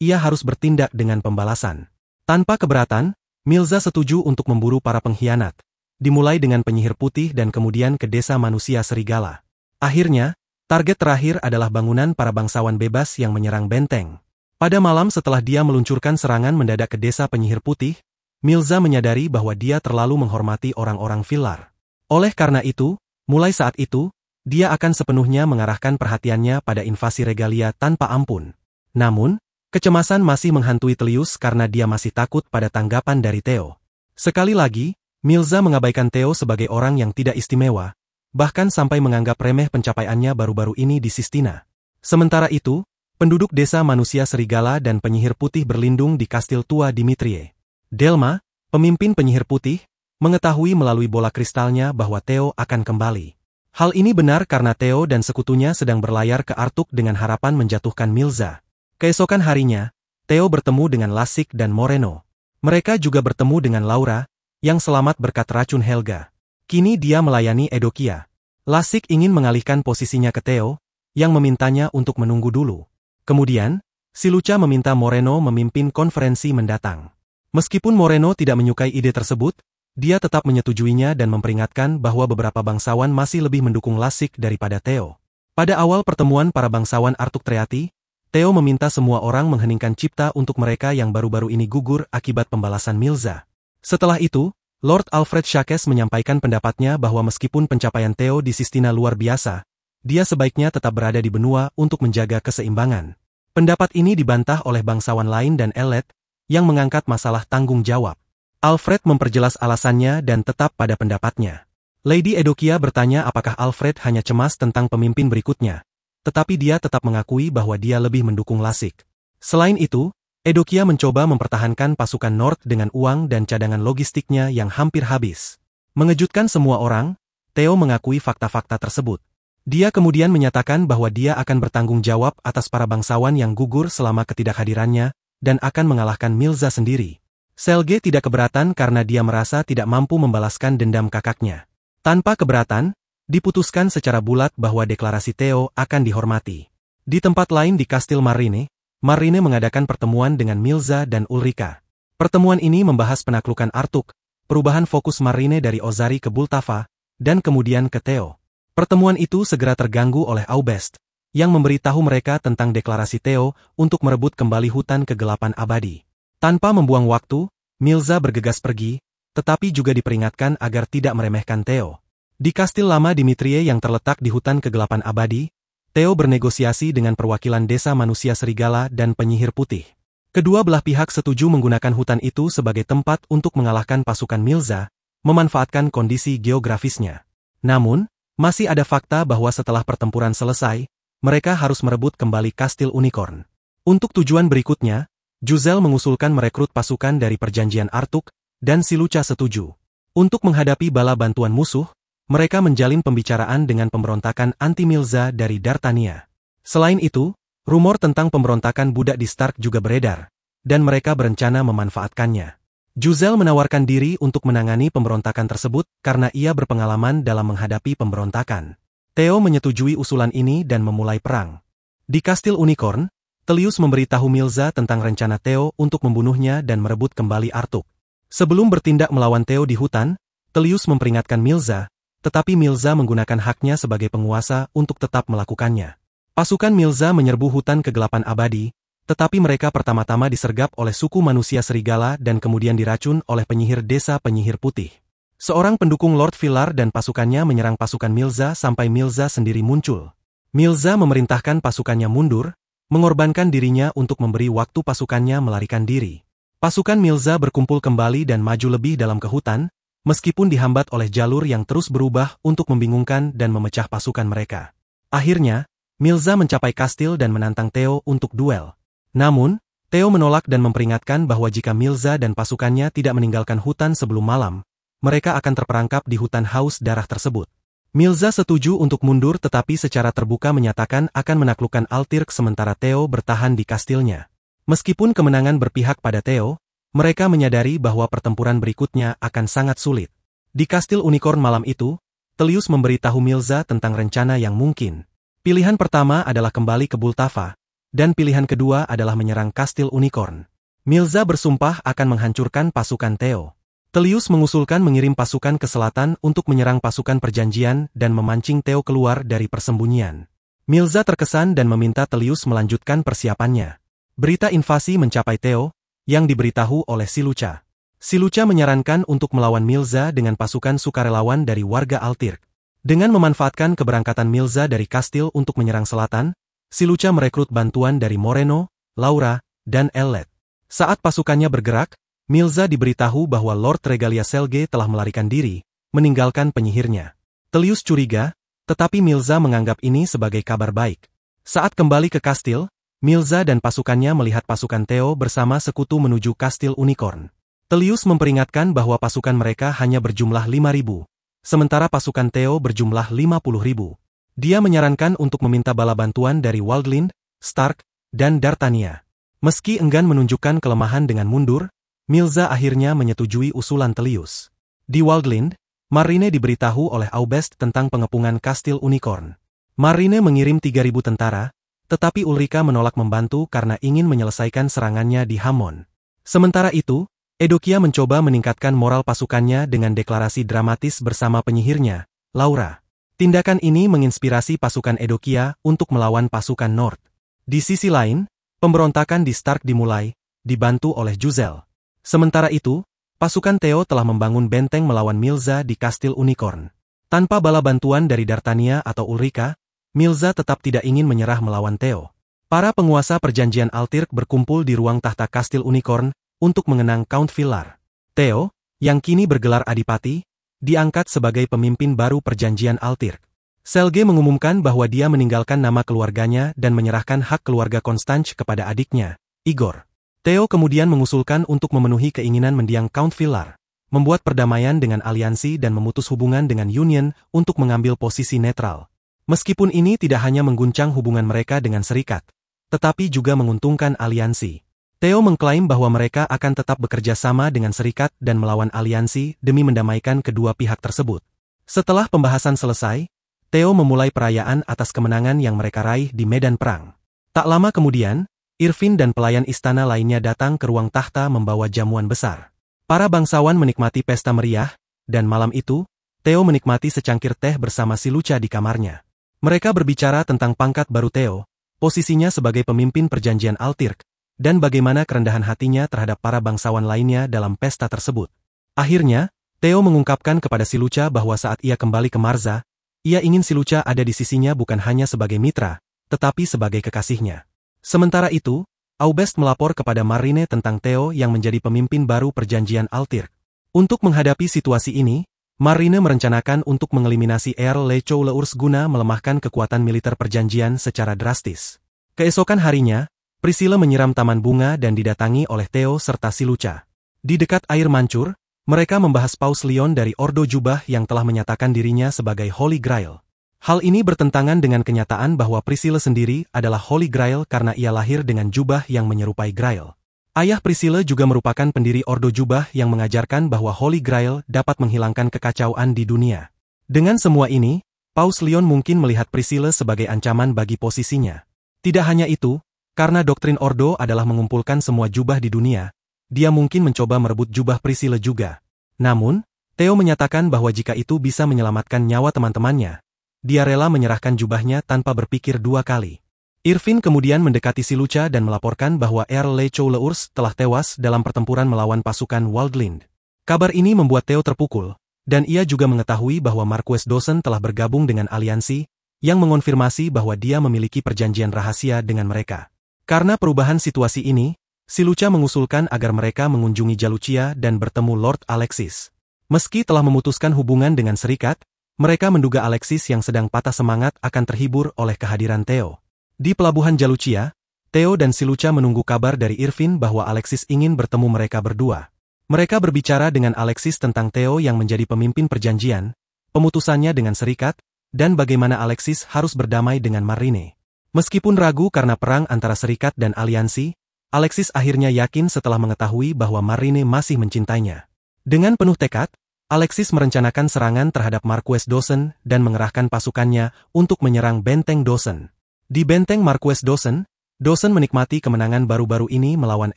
ia harus bertindak dengan pembalasan. Tanpa keberatan, Milza setuju untuk memburu para pengkhianat, dimulai dengan penyihir putih dan kemudian ke desa manusia serigala. Akhirnya, target terakhir adalah bangunan para bangsawan bebas yang menyerang benteng. Pada malam setelah dia meluncurkan serangan mendadak ke desa penyihir putih, Milza menyadari bahwa dia terlalu menghormati orang-orang Villar. Oleh karena itu, mulai saat itu, dia akan sepenuhnya mengarahkan perhatiannya pada invasi regalia tanpa ampun. Namun, kecemasan masih menghantui Telius karena dia masih takut pada tanggapan dari Theo. Sekali lagi, Milza mengabaikan Theo sebagai orang yang tidak istimewa, bahkan sampai menganggap remeh pencapaiannya baru-baru ini di Sistina. Sementara itu, penduduk desa manusia serigala dan penyihir putih berlindung di kastil tua Dimitrie. Delma, pemimpin penyihir putih, mengetahui melalui bola kristalnya bahwa Theo akan kembali. Hal ini benar karena Theo dan sekutunya sedang berlayar ke Artuk dengan harapan menjatuhkan Milza. Keesokan harinya, Theo bertemu dengan Lasik dan Moreno. Mereka juga bertemu dengan Laura, yang selamat berkat racun Helga. Kini dia melayani Edokia. Lasik ingin mengalihkan posisinya ke Theo, yang memintanya untuk menunggu dulu. Kemudian, si Luca meminta Moreno memimpin konferensi mendatang. Meskipun Moreno tidak menyukai ide tersebut, dia tetap menyetujuinya dan memperingatkan bahwa beberapa bangsawan masih lebih mendukung Lasik daripada Theo. Pada awal pertemuan para bangsawan Artuk Treati, Theo meminta semua orang mengheningkan cipta untuk mereka yang baru-baru ini gugur akibat pembalasan Milza. Setelah itu, Lord Alfred Shakes menyampaikan pendapatnya bahwa meskipun pencapaian Theo di Sistina luar biasa, dia sebaiknya tetap berada di benua untuk menjaga keseimbangan. Pendapat ini dibantah oleh bangsawan lain dan elit, yang mengangkat masalah tanggung jawab. Alfred memperjelas alasannya dan tetap pada pendapatnya. Lady Edokia bertanya apakah Alfred hanya cemas tentang pemimpin berikutnya, tetapi dia tetap mengakui bahwa dia lebih mendukung Lasik. Selain itu, Edokia mencoba mempertahankan pasukan North dengan uang dan cadangan logistiknya yang hampir habis. Mengejutkan semua orang, Theo mengakui fakta-fakta tersebut. Dia kemudian menyatakan bahwa dia akan bertanggung jawab atas para bangsawan yang gugur selama ketidakhadirannya, dan akan mengalahkan Milza sendiri. Selge tidak keberatan karena dia merasa tidak mampu membalaskan dendam kakaknya. Tanpa keberatan, diputuskan secara bulat bahwa deklarasi Theo akan dihormati. Di tempat lain di Kastil Marine, Marine mengadakan pertemuan dengan Milza dan Ulrika. Pertemuan ini membahas penaklukan Artuk, perubahan fokus Marine dari Ozari ke Bultava, dan kemudian ke Theo. Pertemuan itu segera terganggu oleh Aubest, yang memberitahu mereka tentang deklarasi Theo untuk merebut kembali hutan kegelapan abadi. Tanpa membuang waktu, Milza bergegas pergi, tetapi juga diperingatkan agar tidak meremehkan Theo. Di kastil lama Dimitrie yang terletak di hutan kegelapan abadi, Theo bernegosiasi dengan perwakilan desa manusia serigala dan penyihir putih. Kedua belah pihak setuju menggunakan hutan itu sebagai tempat untuk mengalahkan pasukan Milza, memanfaatkan kondisi geografisnya. Namun, masih ada fakta bahwa setelah pertempuran selesai, mereka harus merebut kembali Kastil Unicorn. Untuk tujuan berikutnya, Juzel mengusulkan merekrut pasukan dari perjanjian Artuk, dan si Luca setuju. Untuk menghadapi bala bantuan musuh, mereka menjalin pembicaraan dengan pemberontakan anti-Milza dari Dartania. Selain itu, Rumor tentang pemberontakan budak di Stark juga beredar, dan mereka berencana memanfaatkannya. Juzel menawarkan diri untuk menangani pemberontakan tersebut karena ia berpengalaman dalam menghadapi pemberontakan. Theo menyetujui usulan ini dan memulai perang. Di Kastil Unicorn, Tullius memberitahu Milza tentang rencana Theo untuk membunuhnya dan merebut kembali Artuk. Sebelum bertindak melawan Theo di hutan, Tullius memperingatkan Milza, tetapi Milza menggunakan haknya sebagai penguasa untuk tetap melakukannya. Pasukan Milza menyerbu hutan kegelapan abadi, tetapi mereka pertama-tama disergap oleh suku manusia serigala dan kemudian diracun oleh penyihir desa penyihir putih. Seorang pendukung Lord Villar dan pasukannya menyerang pasukan Milza sampai Milza sendiri muncul. Milza memerintahkan pasukannya mundur, mengorbankan dirinya untuk memberi waktu pasukannya melarikan diri. Pasukan Milza berkumpul kembali dan maju lebih dalam ke hutan, meskipun dihambat oleh jalur yang terus berubah untuk membingungkan dan memecah pasukan mereka. Akhirnya, Milza mencapai kastil dan menantang Theo untuk duel. Namun, Theo menolak dan memperingatkan bahwa jika Milza dan pasukannya tidak meninggalkan hutan sebelum malam, mereka akan terperangkap di hutan haus darah tersebut. Milza setuju untuk mundur tetapi secara terbuka menyatakan akan menaklukkan Altirk sementara Theo bertahan di kastilnya. Meskipun kemenangan berpihak pada Theo, mereka menyadari bahwa pertempuran berikutnya akan sangat sulit. Di Kastil Unicorn malam itu, Tullius memberitahu Milza tentang rencana yang mungkin. Pilihan pertama adalah kembali ke Bultava, dan pilihan kedua adalah menyerang Kastil Unicorn. Milza bersumpah akan menghancurkan pasukan Theo. Tullius mengusulkan mengirim pasukan ke selatan untuk menyerang pasukan perjanjian dan memancing Theo keluar dari persembunyian. Milza terkesan dan meminta Tullius melanjutkan persiapannya. Berita invasi mencapai Theo, yang diberitahu oleh Silucha. Silucha menyarankan untuk melawan Milza dengan pasukan sukarelawan dari warga Altirk. Dengan memanfaatkan keberangkatan Milza dari kastil untuk menyerang selatan, Silucha merekrut bantuan dari Moreno, Laura, dan Ellet. Saat pasukannya bergerak, Milza diberitahu bahwa Lord Regalia Selge telah melarikan diri, meninggalkan penyihirnya. Tullius curiga, tetapi Milza menganggap ini sebagai kabar baik. Saat kembali ke kastil, Milza dan pasukannya melihat pasukan Theo bersama sekutu menuju Kastil Unicorn. Tullius memperingatkan bahwa pasukan mereka hanya berjumlah 5.000, sementara pasukan Theo berjumlah 50.000. Dia menyarankan untuk meminta bala bantuan dari Waldlind, Stark, dan Dartania. Meski enggan menunjukkan kelemahan dengan mundur, Milza akhirnya menyetujui usulan Tullius. Di Waldlind, Marine diberitahu oleh Aubest tentang pengepungan Kastil Unicorn. Marine mengirim 3.000 tentara, tetapi Ulrika menolak membantu karena ingin menyelesaikan serangannya di Hammond. Sementara itu, Edokia mencoba meningkatkan moral pasukannya dengan deklarasi dramatis bersama penyihirnya, Laura. Tindakan ini menginspirasi pasukan Edokia untuk melawan pasukan North. Di sisi lain, pemberontakan di Stark dimulai, dibantu oleh Juzel. Sementara itu, pasukan Theo telah membangun benteng melawan Milza di Kastil Unicorn. Tanpa bala bantuan dari Dartania atau Ulrika, Milza tetap tidak ingin menyerah melawan Theo. Para penguasa perjanjian Altirk berkumpul di ruang tahta Kastil Unicorn untuk mengenang Count Villar. Theo, yang kini bergelar Adipati, diangkat sebagai pemimpin baru perjanjian Altirk. Selge mengumumkan bahwa dia meninggalkan nama keluarganya dan menyerahkan hak keluarga Constange kepada adiknya, Igor. Theo kemudian mengusulkan untuk memenuhi keinginan mendiang Count Villar, membuat perdamaian dengan aliansi dan memutus hubungan dengan Union untuk mengambil posisi netral. Meskipun ini tidak hanya mengguncang hubungan mereka dengan serikat, tetapi juga menguntungkan aliansi. Theo mengklaim bahwa mereka akan tetap bekerja sama dengan serikat dan melawan aliansi demi mendamaikan kedua pihak tersebut. Setelah pembahasan selesai, Theo memulai perayaan atas kemenangan yang mereka raih di medan perang. Tak lama kemudian, Irvin dan pelayan istana lainnya datang ke ruang tahta membawa jamuan besar. Para bangsawan menikmati pesta meriah, dan malam itu, Theo menikmati secangkir teh bersama Silucha di kamarnya. Mereka berbicara tentang pangkat baru Theo, posisinya sebagai pemimpin perjanjian Altirk, dan bagaimana kerendahan hatinya terhadap para bangsawan lainnya dalam pesta tersebut. Akhirnya, Theo mengungkapkan kepada Silucha bahwa saat ia kembali ke Marza, ia ingin Silucha ada di sisinya bukan hanya sebagai mitra, tetapi sebagai kekasihnya. Sementara itu, Aubest melapor kepada Marine tentang Theo yang menjadi pemimpin baru perjanjian Altirk. Untuk menghadapi situasi ini, Marine merencanakan untuk mengeliminasi Earl Lecho Leurs guna melemahkan kekuatan militer perjanjian secara drastis. Keesokan harinya, Priscilla menyiram taman bunga dan didatangi oleh Theo serta Silucha. Di dekat air mancur, mereka membahas Paus Leon dari Ordo Jubah yang telah menyatakan dirinya sebagai Holy Grail. Hal ini bertentangan dengan kenyataan bahwa Priscilla sendiri adalah Holy Grail karena ia lahir dengan jubah yang menyerupai Grail. Ayah Priscilla juga merupakan pendiri Ordo Jubah yang mengajarkan bahwa Holy Grail dapat menghilangkan kekacauan di dunia. Dengan semua ini, Paus Leon mungkin melihat Priscilla sebagai ancaman bagi posisinya. Tidak hanya itu, karena doktrin Ordo adalah mengumpulkan semua jubah di dunia, dia mungkin mencoba merebut jubah Priscilla juga. Namun, Theo menyatakan bahwa jika itu bisa menyelamatkan nyawa teman-temannya, dia rela menyerahkan jubahnya tanpa berpikir dua kali. Irvin kemudian mendekati si Lucha dan melaporkan bahwa Earl Le Chouleurs telah tewas dalam pertempuran melawan pasukan Waldland. Kabar ini membuat Theo terpukul, dan ia juga mengetahui bahwa Marquess Dawson telah bergabung dengan aliansi, yang mengonfirmasi bahwa dia memiliki perjanjian rahasia dengan mereka. Karena perubahan situasi ini, si Lucha mengusulkan agar mereka mengunjungi Jalucia dan bertemu Lord Alexis. Meski telah memutuskan hubungan dengan Serikat, mereka menduga Alexis yang sedang patah semangat akan terhibur oleh kehadiran Theo. Di pelabuhan Jalucia, Theo dan si Lucha menunggu kabar dari Irvin bahwa Alexis ingin bertemu mereka berdua. Mereka berbicara dengan Alexis tentang Theo yang menjadi pemimpin perjanjian, pemutusannya dengan Serikat, dan bagaimana Alexis harus berdamai dengan Marine. Meskipun ragu karena perang antara Serikat dan aliansi, Alexis akhirnya yakin setelah mengetahui bahwa Marine masih mencintainya. Dengan penuh tekad, Alexis merencanakan serangan terhadap Marquess Dawson dan mengerahkan pasukannya untuk menyerang benteng Dawson. Di benteng Marquess Dawson, Dawson menikmati kemenangan baru-baru ini melawan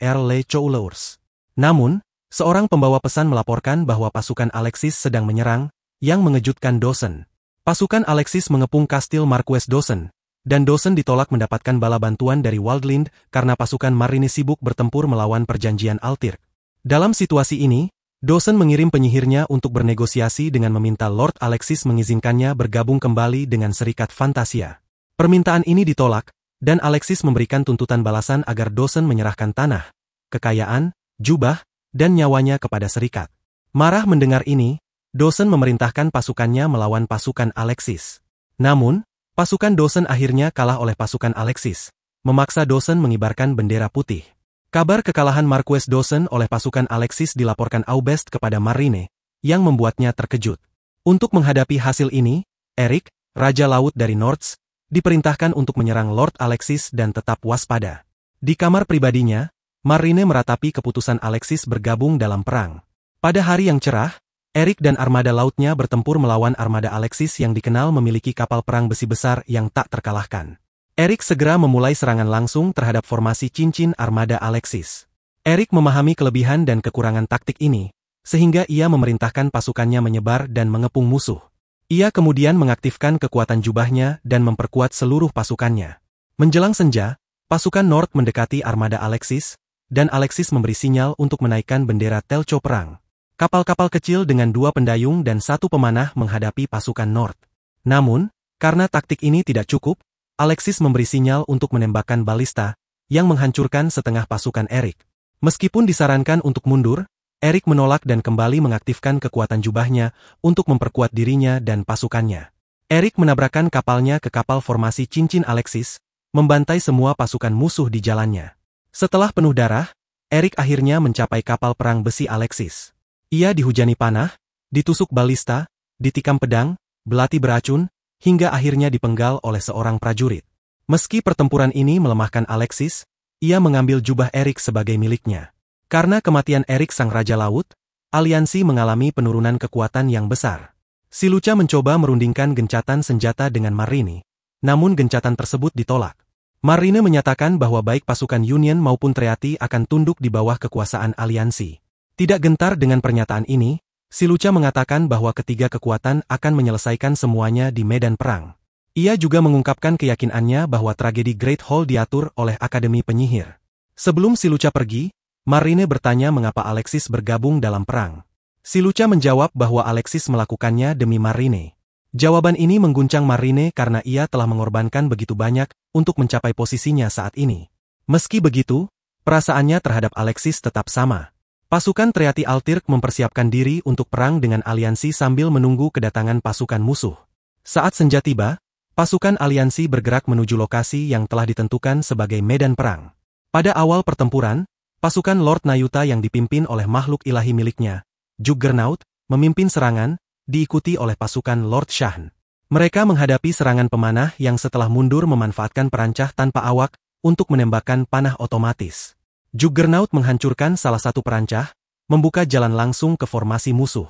Earl Le Chouleurs. Namun, seorang pembawa pesan melaporkan bahwa pasukan Alexis sedang menyerang, yang mengejutkan Dawson. Pasukan Alexis mengepung kastil Marquess Dawson, dan Dawson ditolak mendapatkan bala bantuan dari Waldland karena pasukan Marine sibuk bertempur melawan perjanjian Altir. Dalam situasi ini, Dawson mengirim penyihirnya untuk bernegosiasi dengan meminta Lord Alexis mengizinkannya bergabung kembali dengan Serikat Fantasia. Permintaan ini ditolak, dan Alexis memberikan tuntutan balasan agar Dawson menyerahkan tanah, kekayaan, jubah, dan nyawanya kepada Serikat. Marah mendengar ini, Dawson memerintahkan pasukannya melawan pasukan Alexis. Namun, pasukan Dawson akhirnya kalah oleh pasukan Alexis, memaksa Dawson mengibarkan bendera putih. Kabar kekalahan Marquess Dawson oleh pasukan Alexis dilaporkan Aubest kepada Marine, yang membuatnya terkejut. Untuk menghadapi hasil ini, Eric, Raja Laut dari Nords, diperintahkan untuk menyerang Lord Alexis dan tetap waspada. Di kamar pribadinya, Marine meratapi keputusan Alexis bergabung dalam perang. Pada hari yang cerah, Eric dan armada lautnya bertempur melawan armada Alexis yang dikenal memiliki kapal perang besi besar yang tak terkalahkan. Eric segera memulai serangan langsung terhadap formasi cincin armada Alexis. Eric memahami kelebihan dan kekurangan taktik ini, sehingga ia memerintahkan pasukannya menyebar dan mengepung musuh. Ia kemudian mengaktifkan kekuatan jubahnya dan memperkuat seluruh pasukannya. Menjelang senja, pasukan North mendekati armada Alexis, dan Alexis memberi sinyal untuk menaikkan bendera Telcho perang. Kapal-kapal kecil dengan 2 pendayung dan 1 pemanah menghadapi pasukan North. Namun, karena taktik ini tidak cukup, Alexis memberi sinyal untuk menembakkan balista, yang menghancurkan setengah pasukan Eric. Meskipun disarankan untuk mundur, Eric menolak dan kembali mengaktifkan kekuatan jubahnya untuk memperkuat dirinya dan pasukannya. Eric menabrakkan kapalnya ke kapal formasi cincin Alexis, membantai semua pasukan musuh di jalannya. Setelah penuh darah, Eric akhirnya mencapai kapal perang besi Alexis. Ia dihujani panah, ditusuk balista, ditikam pedang, belati beracun, hingga akhirnya dipenggal oleh seorang prajurit. Meski pertempuran ini melemahkan Alexis, ia mengambil jubah Eric sebagai miliknya. Karena kematian Eric sang Raja Laut, aliansi mengalami penurunan kekuatan yang besar. Si Lucha mencoba merundingkan gencatan senjata dengan Marine, namun gencatan tersebut ditolak. Marine menyatakan bahwa baik pasukan Union maupun Treaty akan tunduk di bawah kekuasaan aliansi. Tidak gentar dengan pernyataan ini, si Lucha mengatakan bahwa ketiga kekuatan akan menyelesaikan semuanya di medan perang. Ia juga mengungkapkan keyakinannya bahwa tragedi Great Hall diatur oleh Akademi Penyihir. Sebelum si Lucha pergi, Marine bertanya mengapa Alexis bergabung dalam perang. Si Lucha menjawab bahwa Alexis melakukannya demi Marine. Jawaban ini mengguncang Marine karena ia telah mengorbankan begitu banyak untuk mencapai posisinya saat ini. Meski begitu, perasaannya terhadap Alexis tetap sama. Pasukan Treaty Altirk mempersiapkan diri untuk perang dengan aliansi sambil menunggu kedatangan pasukan musuh. Saat senja tiba, pasukan aliansi bergerak menuju lokasi yang telah ditentukan sebagai medan perang. Pada awal pertempuran, pasukan Lord Nayuta yang dipimpin oleh makhluk ilahi miliknya, Juggernaut, memimpin serangan, diikuti oleh pasukan Lord Shahn. Mereka menghadapi serangan pemanah yang setelah mundur memanfaatkan perancah tanpa awak untuk menembakkan panah otomatis. Juggernaut menghancurkan salah satu perancah, membuka jalan langsung ke formasi musuh.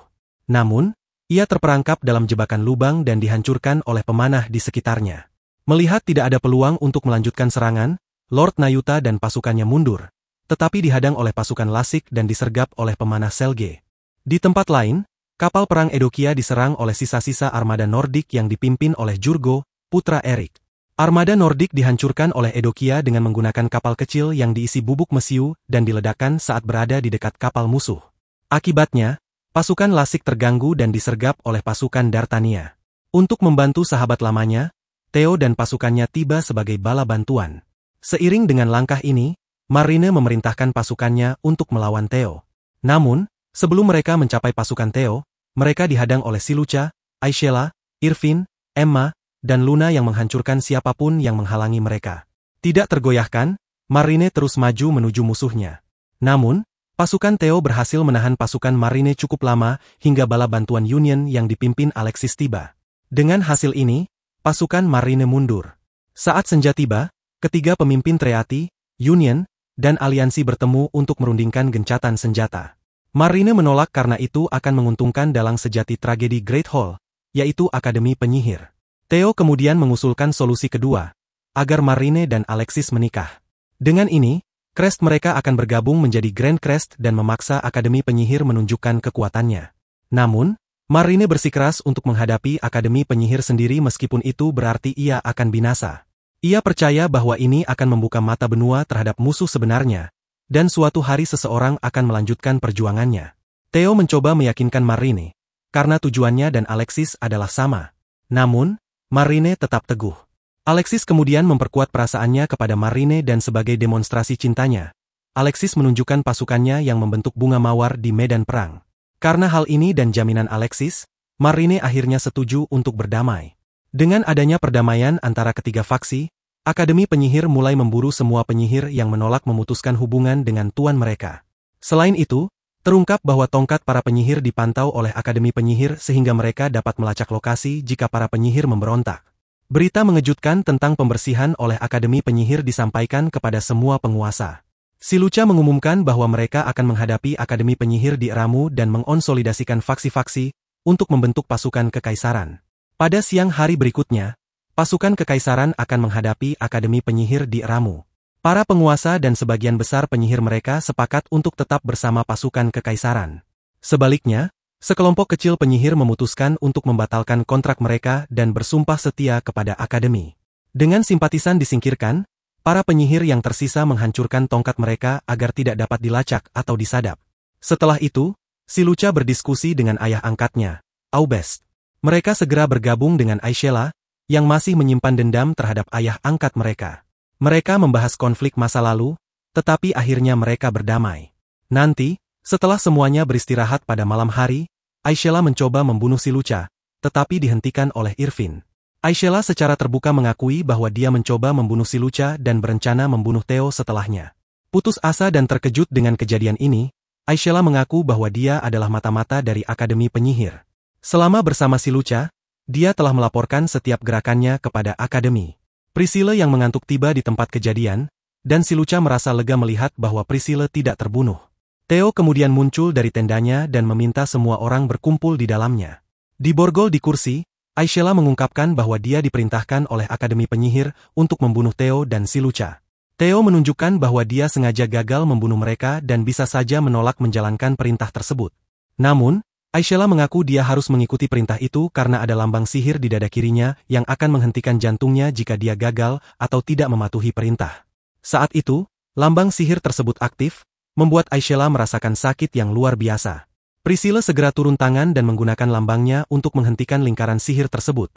Namun, ia terperangkap dalam jebakan lubang dan dihancurkan oleh pemanah di sekitarnya. Melihat tidak ada peluang untuk melanjutkan serangan, Lord Nayuta dan pasukannya mundur, tetapi dihadang oleh pasukan Lasik dan disergap oleh pemanah Selge. Di tempat lain, kapal perang Edokia diserang oleh sisa-sisa armada Nordik yang dipimpin oleh Jurgo, putra Erik. Armada Nordik dihancurkan oleh Edokia dengan menggunakan kapal kecil yang diisi bubuk mesiu dan diledakkan saat berada di dekat kapal musuh. Akibatnya, pasukan Lasik terganggu dan disergap oleh pasukan Dartania. Untuk membantu sahabat lamanya, Theo dan pasukannya tiba sebagai bala bantuan. Seiring dengan langkah ini, Marine memerintahkan pasukannya untuk melawan Theo. Namun, sebelum mereka mencapai pasukan Theo, mereka dihadang oleh Silucha, Aishela, Irvin, Emma, dan Luna yang menghancurkan siapapun yang menghalangi mereka. Tidak tergoyahkan, Marine terus maju menuju musuhnya. Namun, pasukan Theo berhasil menahan pasukan Marine cukup lama hingga bala bantuan Union yang dipimpin Alexis tiba. Dengan hasil ini, pasukan Marine mundur. Saat senja tiba, ketiga pemimpin Treaty, Union, dan aliansi bertemu untuk merundingkan gencatan senjata. Marine menolak karena itu akan menguntungkan dalang sejati tragedi Great Hall, yaitu Akademi Penyihir. Theo kemudian mengusulkan solusi kedua, agar Marine dan Alexis menikah. Dengan ini, Crest mereka akan bergabung menjadi Grand Crest dan memaksa Akademi Penyihir menunjukkan kekuatannya. Namun, Marine bersikeras untuk menghadapi Akademi Penyihir sendiri meskipun itu berarti ia akan binasa. Ia percaya bahwa ini akan membuka mata benua terhadap musuh sebenarnya, dan suatu hari seseorang akan melanjutkan perjuangannya. Theo mencoba meyakinkan Marine, karena tujuannya dan Alexis adalah sama. Namun, Marine tetap teguh. Alexis kemudian memperkuat perasaannya kepada Marine dan sebagai demonstrasi cintanya, Alexis menunjukkan pasukannya yang membentuk bunga mawar di medan perang. Karena hal ini dan jaminan Alexis, Marine akhirnya setuju untuk berdamai. Dengan adanya perdamaian antara ketiga faksi, Akademi Penyihir mulai memburu semua penyihir yang menolak memutuskan hubungan dengan tuan mereka. Selain itu, terungkap bahwa tongkat para penyihir dipantau oleh Akademi Penyihir sehingga mereka dapat melacak lokasi jika para penyihir memberontak. Berita mengejutkan tentang pembersihan oleh Akademi Penyihir disampaikan kepada semua penguasa. Silucha mengumumkan bahwa mereka akan menghadapi Akademi Penyihir di Eramu dan mengonsolidasikan faksi-faksi untuk membentuk pasukan kekaisaran. Pada siang hari berikutnya, pasukan kekaisaran akan menghadapi Akademi Penyihir di Eramu. Para penguasa dan sebagian besar penyihir mereka sepakat untuk tetap bersama pasukan kekaisaran. Sebaliknya, sekelompok kecil penyihir memutuskan untuk membatalkan kontrak mereka dan bersumpah setia kepada Akademi. Dengan simpatisan disingkirkan, para penyihir yang tersisa menghancurkan tongkat mereka agar tidak dapat dilacak atau disadap. Setelah itu, Silucha berdiskusi dengan ayah angkatnya, Aubest. Mereka segera bergabung dengan Aishela, yang masih menyimpan dendam terhadap ayah angkat mereka. Mereka membahas konflik masa lalu, tetapi akhirnya mereka berdamai. Nanti, setelah semuanya beristirahat pada malam hari, Aishela mencoba membunuh Silucha, tetapi dihentikan oleh Irvin. Aishela secara terbuka mengakui bahwa dia mencoba membunuh Silucha dan berencana membunuh Theo setelahnya. Putus asa dan terkejut dengan kejadian ini, Aishela mengaku bahwa dia adalah mata-mata dari Akademi Penyihir. Selama bersama Silucha, dia telah melaporkan setiap gerakannya kepada Akademi. Priscilla yang mengantuk tiba di tempat kejadian, dan Silucha merasa lega melihat bahwa Priscilla tidak terbunuh. Theo kemudian muncul dari tendanya dan meminta semua orang berkumpul di dalamnya. Di borgol di kursi, Aishela mengungkapkan bahwa dia diperintahkan oleh Akademi Penyihir untuk membunuh Theo dan Silucha. Theo menunjukkan bahwa dia sengaja gagal membunuh mereka dan bisa saja menolak menjalankan perintah tersebut. Namun, Aishela mengaku dia harus mengikuti perintah itu karena ada lambang sihir di dada kirinya yang akan menghentikan jantungnya jika dia gagal atau tidak mematuhi perintah. Saat itu, lambang sihir tersebut aktif, membuat Aishela merasakan sakit yang luar biasa. Priscilla segera turun tangan dan menggunakan lambangnya untuk menghentikan lingkaran sihir tersebut.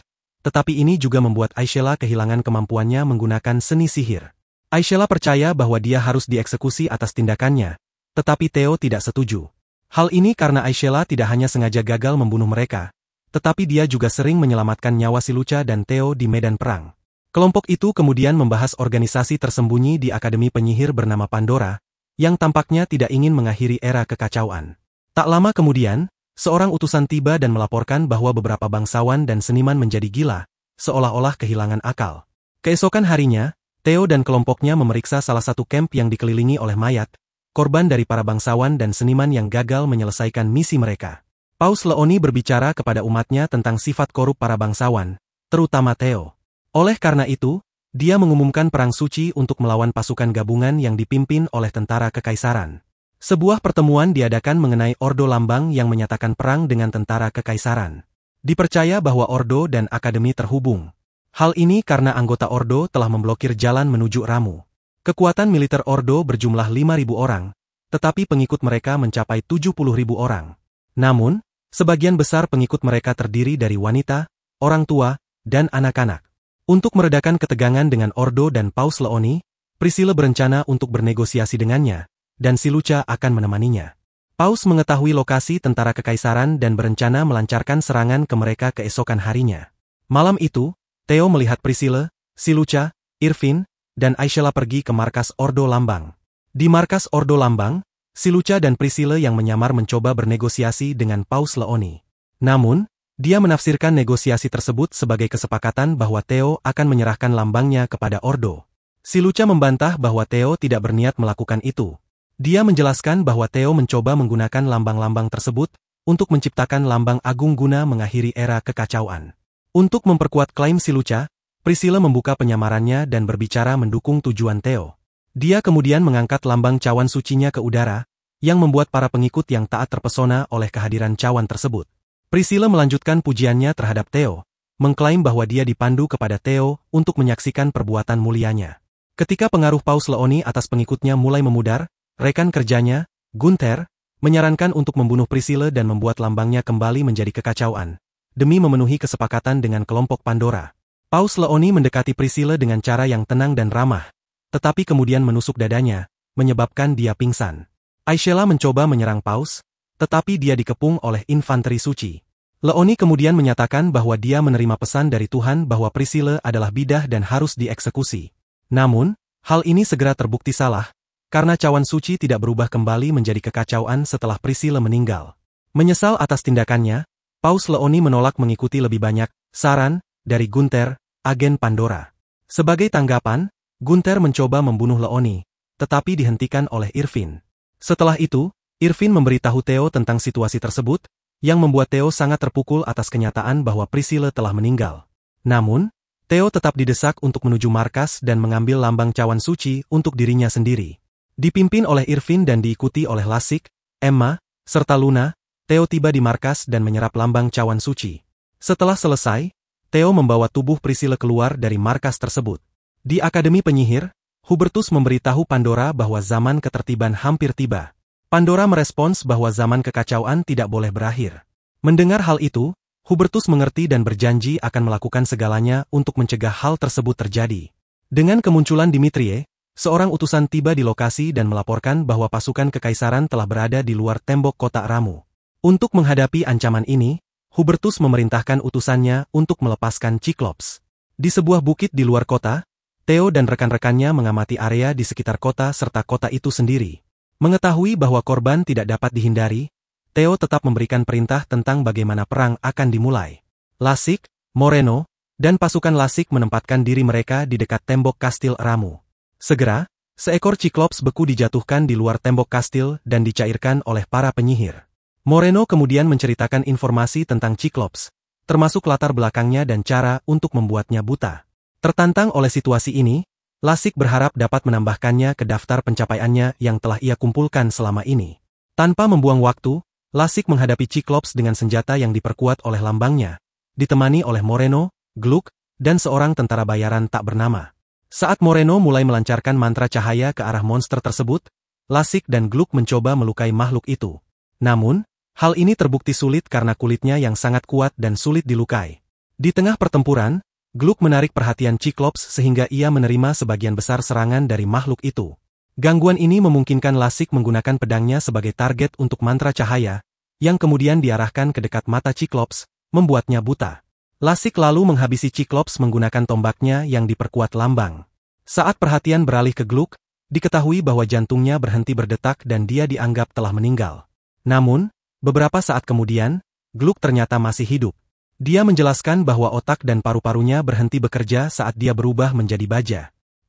Tetapi ini juga membuat Aishela kehilangan kemampuannya menggunakan seni sihir. Aishela percaya bahwa dia harus dieksekusi atas tindakannya, tetapi Theo tidak setuju. Hal ini karena Aishela tidak hanya sengaja gagal membunuh mereka, tetapi dia juga sering menyelamatkan nyawa Silucha dan Theo di medan perang. Kelompok itu kemudian membahas organisasi tersembunyi di Akademi Penyihir bernama Pandora, yang tampaknya tidak ingin mengakhiri era kekacauan. Tak lama kemudian, seorang utusan tiba dan melaporkan bahwa beberapa bangsawan dan seniman menjadi gila, seolah-olah kehilangan akal. Keesokan harinya, Theo dan kelompoknya memeriksa salah satu kamp yang dikelilingi oleh mayat, korban dari para bangsawan dan seniman yang gagal menyelesaikan misi mereka. Paus Leoni berbicara kepada umatnya tentang sifat korup para bangsawan, terutama Theo. Oleh karena itu, dia mengumumkan perang suci untuk melawan pasukan gabungan yang dipimpin oleh tentara kekaisaran. Sebuah pertemuan diadakan mengenai Ordo Lambang yang menyatakan perang dengan tentara kekaisaran. Dipercaya bahwa Ordo dan Akademi terhubung. Hal ini karena anggota Ordo telah memblokir jalan menuju Ramu. Kekuatan militer Ordo berjumlah 5.000 orang, tetapi pengikut mereka mencapai 70.000 orang. Namun, sebagian besar pengikut mereka terdiri dari wanita, orang tua, dan anak-anak. Untuk meredakan ketegangan dengan Ordo dan Paus Leoni, Priscilla berencana untuk bernegosiasi dengannya, dan si Luca akan menemaninya. Paus mengetahui lokasi tentara kekaisaran dan berencana melancarkan serangan ke mereka keesokan harinya. Malam itu, Theo melihat Priscilla, si Luca, Irvin, dan Aishela pergi ke markas Ordo Lambang. Di markas Ordo Lambang, si Luca dan Priscilla yang menyamar mencoba bernegosiasi dengan Paus Leoni. Namun, dia menafsirkan negosiasi tersebut sebagai kesepakatan bahwa Theo akan menyerahkan lambangnya kepada Ordo. Si Luca membantah bahwa Theo tidak berniat melakukan itu. Dia menjelaskan bahwa Theo mencoba menggunakan lambang-lambang tersebut untuk menciptakan lambang agung guna mengakhiri era kekacauan. Untuk memperkuat klaim si Luca, Priscilla membuka penyamarannya dan berbicara mendukung tujuan Theo. Dia kemudian mengangkat lambang cawan sucinya ke udara, yang membuat para pengikut yang taat terpesona oleh kehadiran cawan tersebut. Priscilla melanjutkan pujiannya terhadap Theo, mengklaim bahwa dia dipandu kepada Theo untuk menyaksikan perbuatan mulianya. Ketika pengaruh Paus Leoni atas pengikutnya mulai memudar, rekan kerjanya, Gunther, menyarankan untuk membunuh Priscilla dan membuat lambangnya kembali menjadi kekacauan, demi memenuhi kesepakatan dengan kelompok Pandora. Paus Leoni mendekati Priscilla dengan cara yang tenang dan ramah, tetapi kemudian menusuk dadanya, menyebabkan dia pingsan. Aishela mencoba menyerang Paus, tetapi dia dikepung oleh infanteri suci. Leoni kemudian menyatakan bahwa dia menerima pesan dari Tuhan bahwa Priscilla adalah bidah dan harus dieksekusi. Namun, hal ini segera terbukti salah, karena cawan suci tidak berubah kembali menjadi kekacauan setelah Priscilla meninggal. Menyesal atas tindakannya, Paus Leoni menolak mengikuti lebih banyak saran dari Gunther, agen Pandora. Sebagai tanggapan, Gunther mencoba membunuh Leoni, tetapi dihentikan oleh Irvin. Setelah itu, Irvin memberitahu Theo tentang situasi tersebut, yang membuat Theo sangat terpukul atas kenyataan bahwa Priscilla telah meninggal. Namun, Theo tetap didesak untuk menuju markas dan mengambil lambang cawan suci untuk dirinya sendiri. Dipimpin oleh Irvin dan diikuti oleh Lasik, Emma, serta Luna, Theo tiba di markas dan menyerap lambang cawan suci. Setelah selesai, Theo membawa tubuh Priscilla keluar dari markas tersebut. Di Akademi Penyihir, Hubertus memberitahu Pandora bahwa zaman ketertiban hampir tiba. Pandora merespons bahwa zaman kekacauan tidak boleh berakhir. Mendengar hal itu, Hubertus mengerti dan berjanji akan melakukan segalanya untuk mencegah hal tersebut terjadi. Dengan kemunculan Dimitrie, seorang utusan tiba di lokasi dan melaporkan bahwa pasukan kekaisaran telah berada di luar tembok kota Ramu. Untuk menghadapi ancaman ini, Hubertus memerintahkan utusannya untuk melepaskan Cyclops. Di sebuah bukit di luar kota, Theo dan rekan-rekannya mengamati area di sekitar kota serta kota itu sendiri. Mengetahui bahwa korban tidak dapat dihindari, Theo tetap memberikan perintah tentang bagaimana perang akan dimulai. Lasik, Moreno, dan pasukan Lasik menempatkan diri mereka di dekat tembok kastil Ramu. Segera, seekor Cyclops beku dijatuhkan di luar tembok kastil dan dicairkan oleh para penyihir. Moreno kemudian menceritakan informasi tentang Cyclops, termasuk latar belakangnya dan cara untuk membuatnya buta. Tertantang oleh situasi ini, Lasik berharap dapat menambahkannya ke daftar pencapaiannya yang telah ia kumpulkan selama ini. Tanpa membuang waktu, Lasik menghadapi Cyclops dengan senjata yang diperkuat oleh lambangnya, ditemani oleh Moreno, Gluck, dan seorang tentara bayaran tak bernama. Saat Moreno mulai melancarkan mantra cahaya ke arah monster tersebut, Lasik dan Gluck mencoba melukai makhluk itu. Namun, hal ini terbukti sulit karena kulitnya yang sangat kuat dan sulit dilukai. Di tengah pertempuran, Gluck menarik perhatian Cyclops sehingga ia menerima sebagian besar serangan dari makhluk itu. Gangguan ini memungkinkan Lasik menggunakan pedangnya sebagai target untuk mantra cahaya, yang kemudian diarahkan ke dekat mata Cyclops, membuatnya buta. Lasik lalu menghabisi Cyclops menggunakan tombaknya yang diperkuat lambang. Saat perhatian beralih ke Gluck, diketahui bahwa jantungnya berhenti berdetak dan dia dianggap telah meninggal. Namun, Beberapa saat kemudian, Gluck ternyata masih hidup. Dia menjelaskan bahwa otak dan paru-parunya berhenti bekerja saat dia berubah menjadi baja.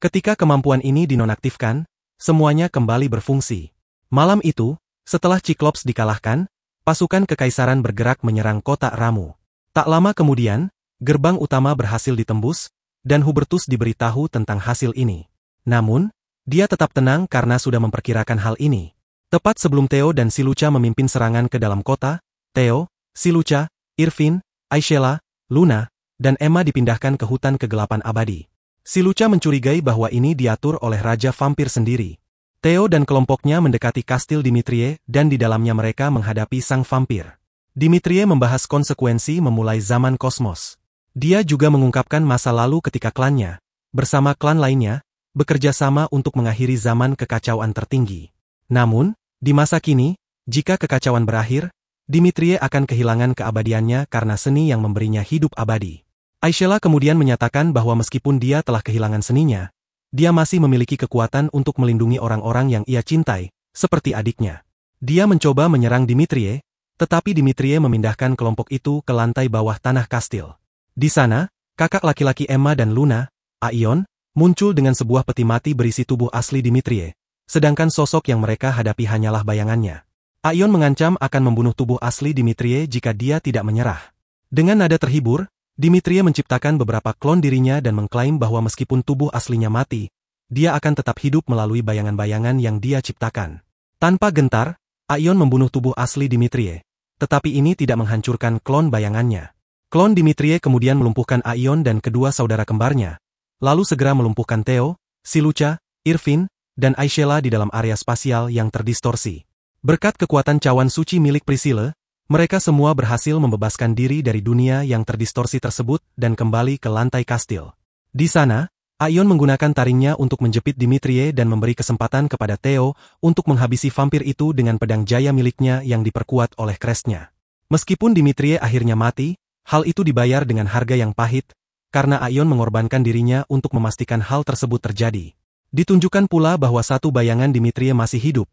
Ketika kemampuan ini dinonaktifkan, semuanya kembali berfungsi. Malam itu, setelah Cyclops dikalahkan, pasukan kekaisaran bergerak menyerang kota Ramu. Tak lama kemudian, gerbang utama berhasil ditembus, dan Hubertus diberitahu tentang hasil ini. Namun, dia tetap tenang karena sudah memperkirakan hal ini. Tepat sebelum Theo dan Silucha memimpin serangan ke dalam kota, Theo, Silucha, Irvin, Aishela, Luna, dan Emma dipindahkan ke hutan kegelapan abadi. Silucha mencurigai bahwa ini diatur oleh Raja Vampir sendiri. Theo dan kelompoknya mendekati kastil Dimitrie dan di dalamnya mereka menghadapi sang vampir. Dimitrie membahas konsekuensi memulai zaman kosmos. Dia juga mengungkapkan masa lalu ketika klannya, bersama klan lainnya, bekerja sama untuk mengakhiri zaman kekacauan tertinggi. Namun, di masa kini, jika kekacauan berakhir, Dimitrie akan kehilangan keabadiannya karena seni yang memberinya hidup abadi. Aishela kemudian menyatakan bahwa meskipun dia telah kehilangan seninya, dia masih memiliki kekuatan untuk melindungi orang-orang yang ia cintai, seperti adiknya. Dia mencoba menyerang Dimitrie, tetapi Dimitrie memindahkan kelompok itu ke lantai bawah tanah kastil. Di sana, kakak laki-laki Emma dan Luna, Aion, muncul dengan sebuah peti mati berisi tubuh asli Dimitrie, sedangkan sosok yang mereka hadapi hanyalah bayangannya. Aion mengancam akan membunuh tubuh asli Dimitrie jika dia tidak menyerah. Dengan nada terhibur, Dimitrie menciptakan beberapa klon dirinya dan mengklaim bahwa meskipun tubuh aslinya mati, dia akan tetap hidup melalui bayangan-bayangan yang dia ciptakan. Tanpa gentar, Aion membunuh tubuh asli Dimitrie, tetapi ini tidak menghancurkan klon bayangannya. Klon Dimitrie kemudian melumpuhkan Aion dan kedua saudara kembarnya, lalu segera melumpuhkan Theo, Silucha, Irvin, dan Aishela di dalam area spasial yang terdistorsi. Berkat kekuatan cawan suci milik Priscilla, mereka semua berhasil membebaskan diri dari dunia yang terdistorsi tersebut dan kembali ke lantai kastil. Di sana, Aion menggunakan taringnya untuk menjepit Dimitrie dan memberi kesempatan kepada Theo untuk menghabisi vampir itu dengan pedang jaya miliknya yang diperkuat oleh crestnya. Meskipun Dimitrie akhirnya mati, hal itu dibayar dengan harga yang pahit, karena Aion mengorbankan dirinya untuk memastikan hal tersebut terjadi. Ditunjukkan pula bahwa satu bayangan Dimitrie masih hidup,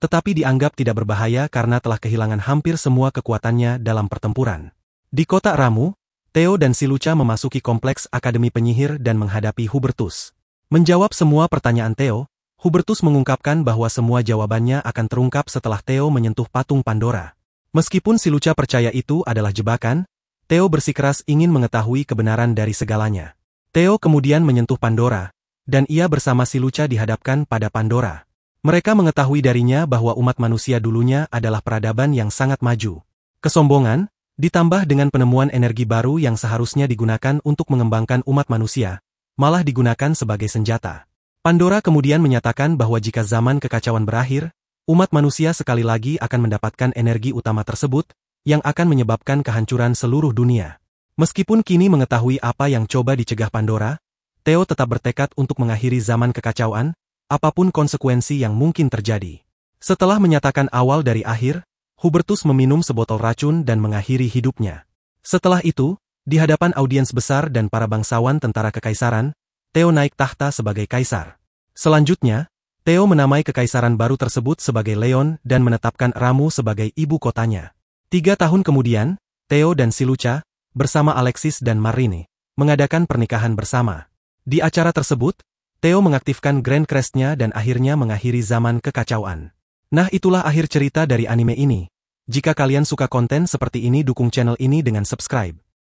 tetapi dianggap tidak berbahaya karena telah kehilangan hampir semua kekuatannya dalam pertempuran. Di kota Ramu, Theo dan Silucha memasuki kompleks Akademi Penyihir dan menghadapi Hubertus. Menjawab semua pertanyaan Theo, Hubertus mengungkapkan bahwa semua jawabannya akan terungkap setelah Theo menyentuh patung Pandora. Meskipun Silucha percaya itu adalah jebakan, Theo bersikeras ingin mengetahui kebenaran dari segalanya. Theo kemudian menyentuh Pandora, dan ia bersama Silucha dihadapkan pada Pandora. Mereka mengetahui darinya bahwa umat manusia dulunya adalah peradaban yang sangat maju. Kesombongan, ditambah dengan penemuan energi baru yang seharusnya digunakan untuk mengembangkan umat manusia, malah digunakan sebagai senjata. Pandora kemudian menyatakan bahwa jika zaman kekacauan berakhir, umat manusia sekali lagi akan mendapatkan energi utama tersebut, yang akan menyebabkan kehancuran seluruh dunia. Meskipun kini mengetahui apa yang coba dicegah Pandora, Theo tetap bertekad untuk mengakhiri zaman kekacauan, apapun konsekuensi yang mungkin terjadi. Setelah menyatakan awal dari akhir, Hubertus meminum sebotol racun dan mengakhiri hidupnya. Setelah itu, di hadapan audiens besar dan para bangsawan tentara kekaisaran, Theo naik tahta sebagai kaisar. Selanjutnya, Theo menamai kekaisaran baru tersebut sebagai Leon dan menetapkan Ramu sebagai ibu kotanya. 3 tahun kemudian, Theo dan Silucha, bersama Alexis dan Marine, mengadakan pernikahan bersama. Di acara tersebut, Theo mengaktifkan Grand Crest-nya dan akhirnya mengakhiri zaman kekacauan. Nah, itulah akhir cerita dari anime ini. Jika kalian suka konten seperti ini, dukung channel ini dengan subscribe.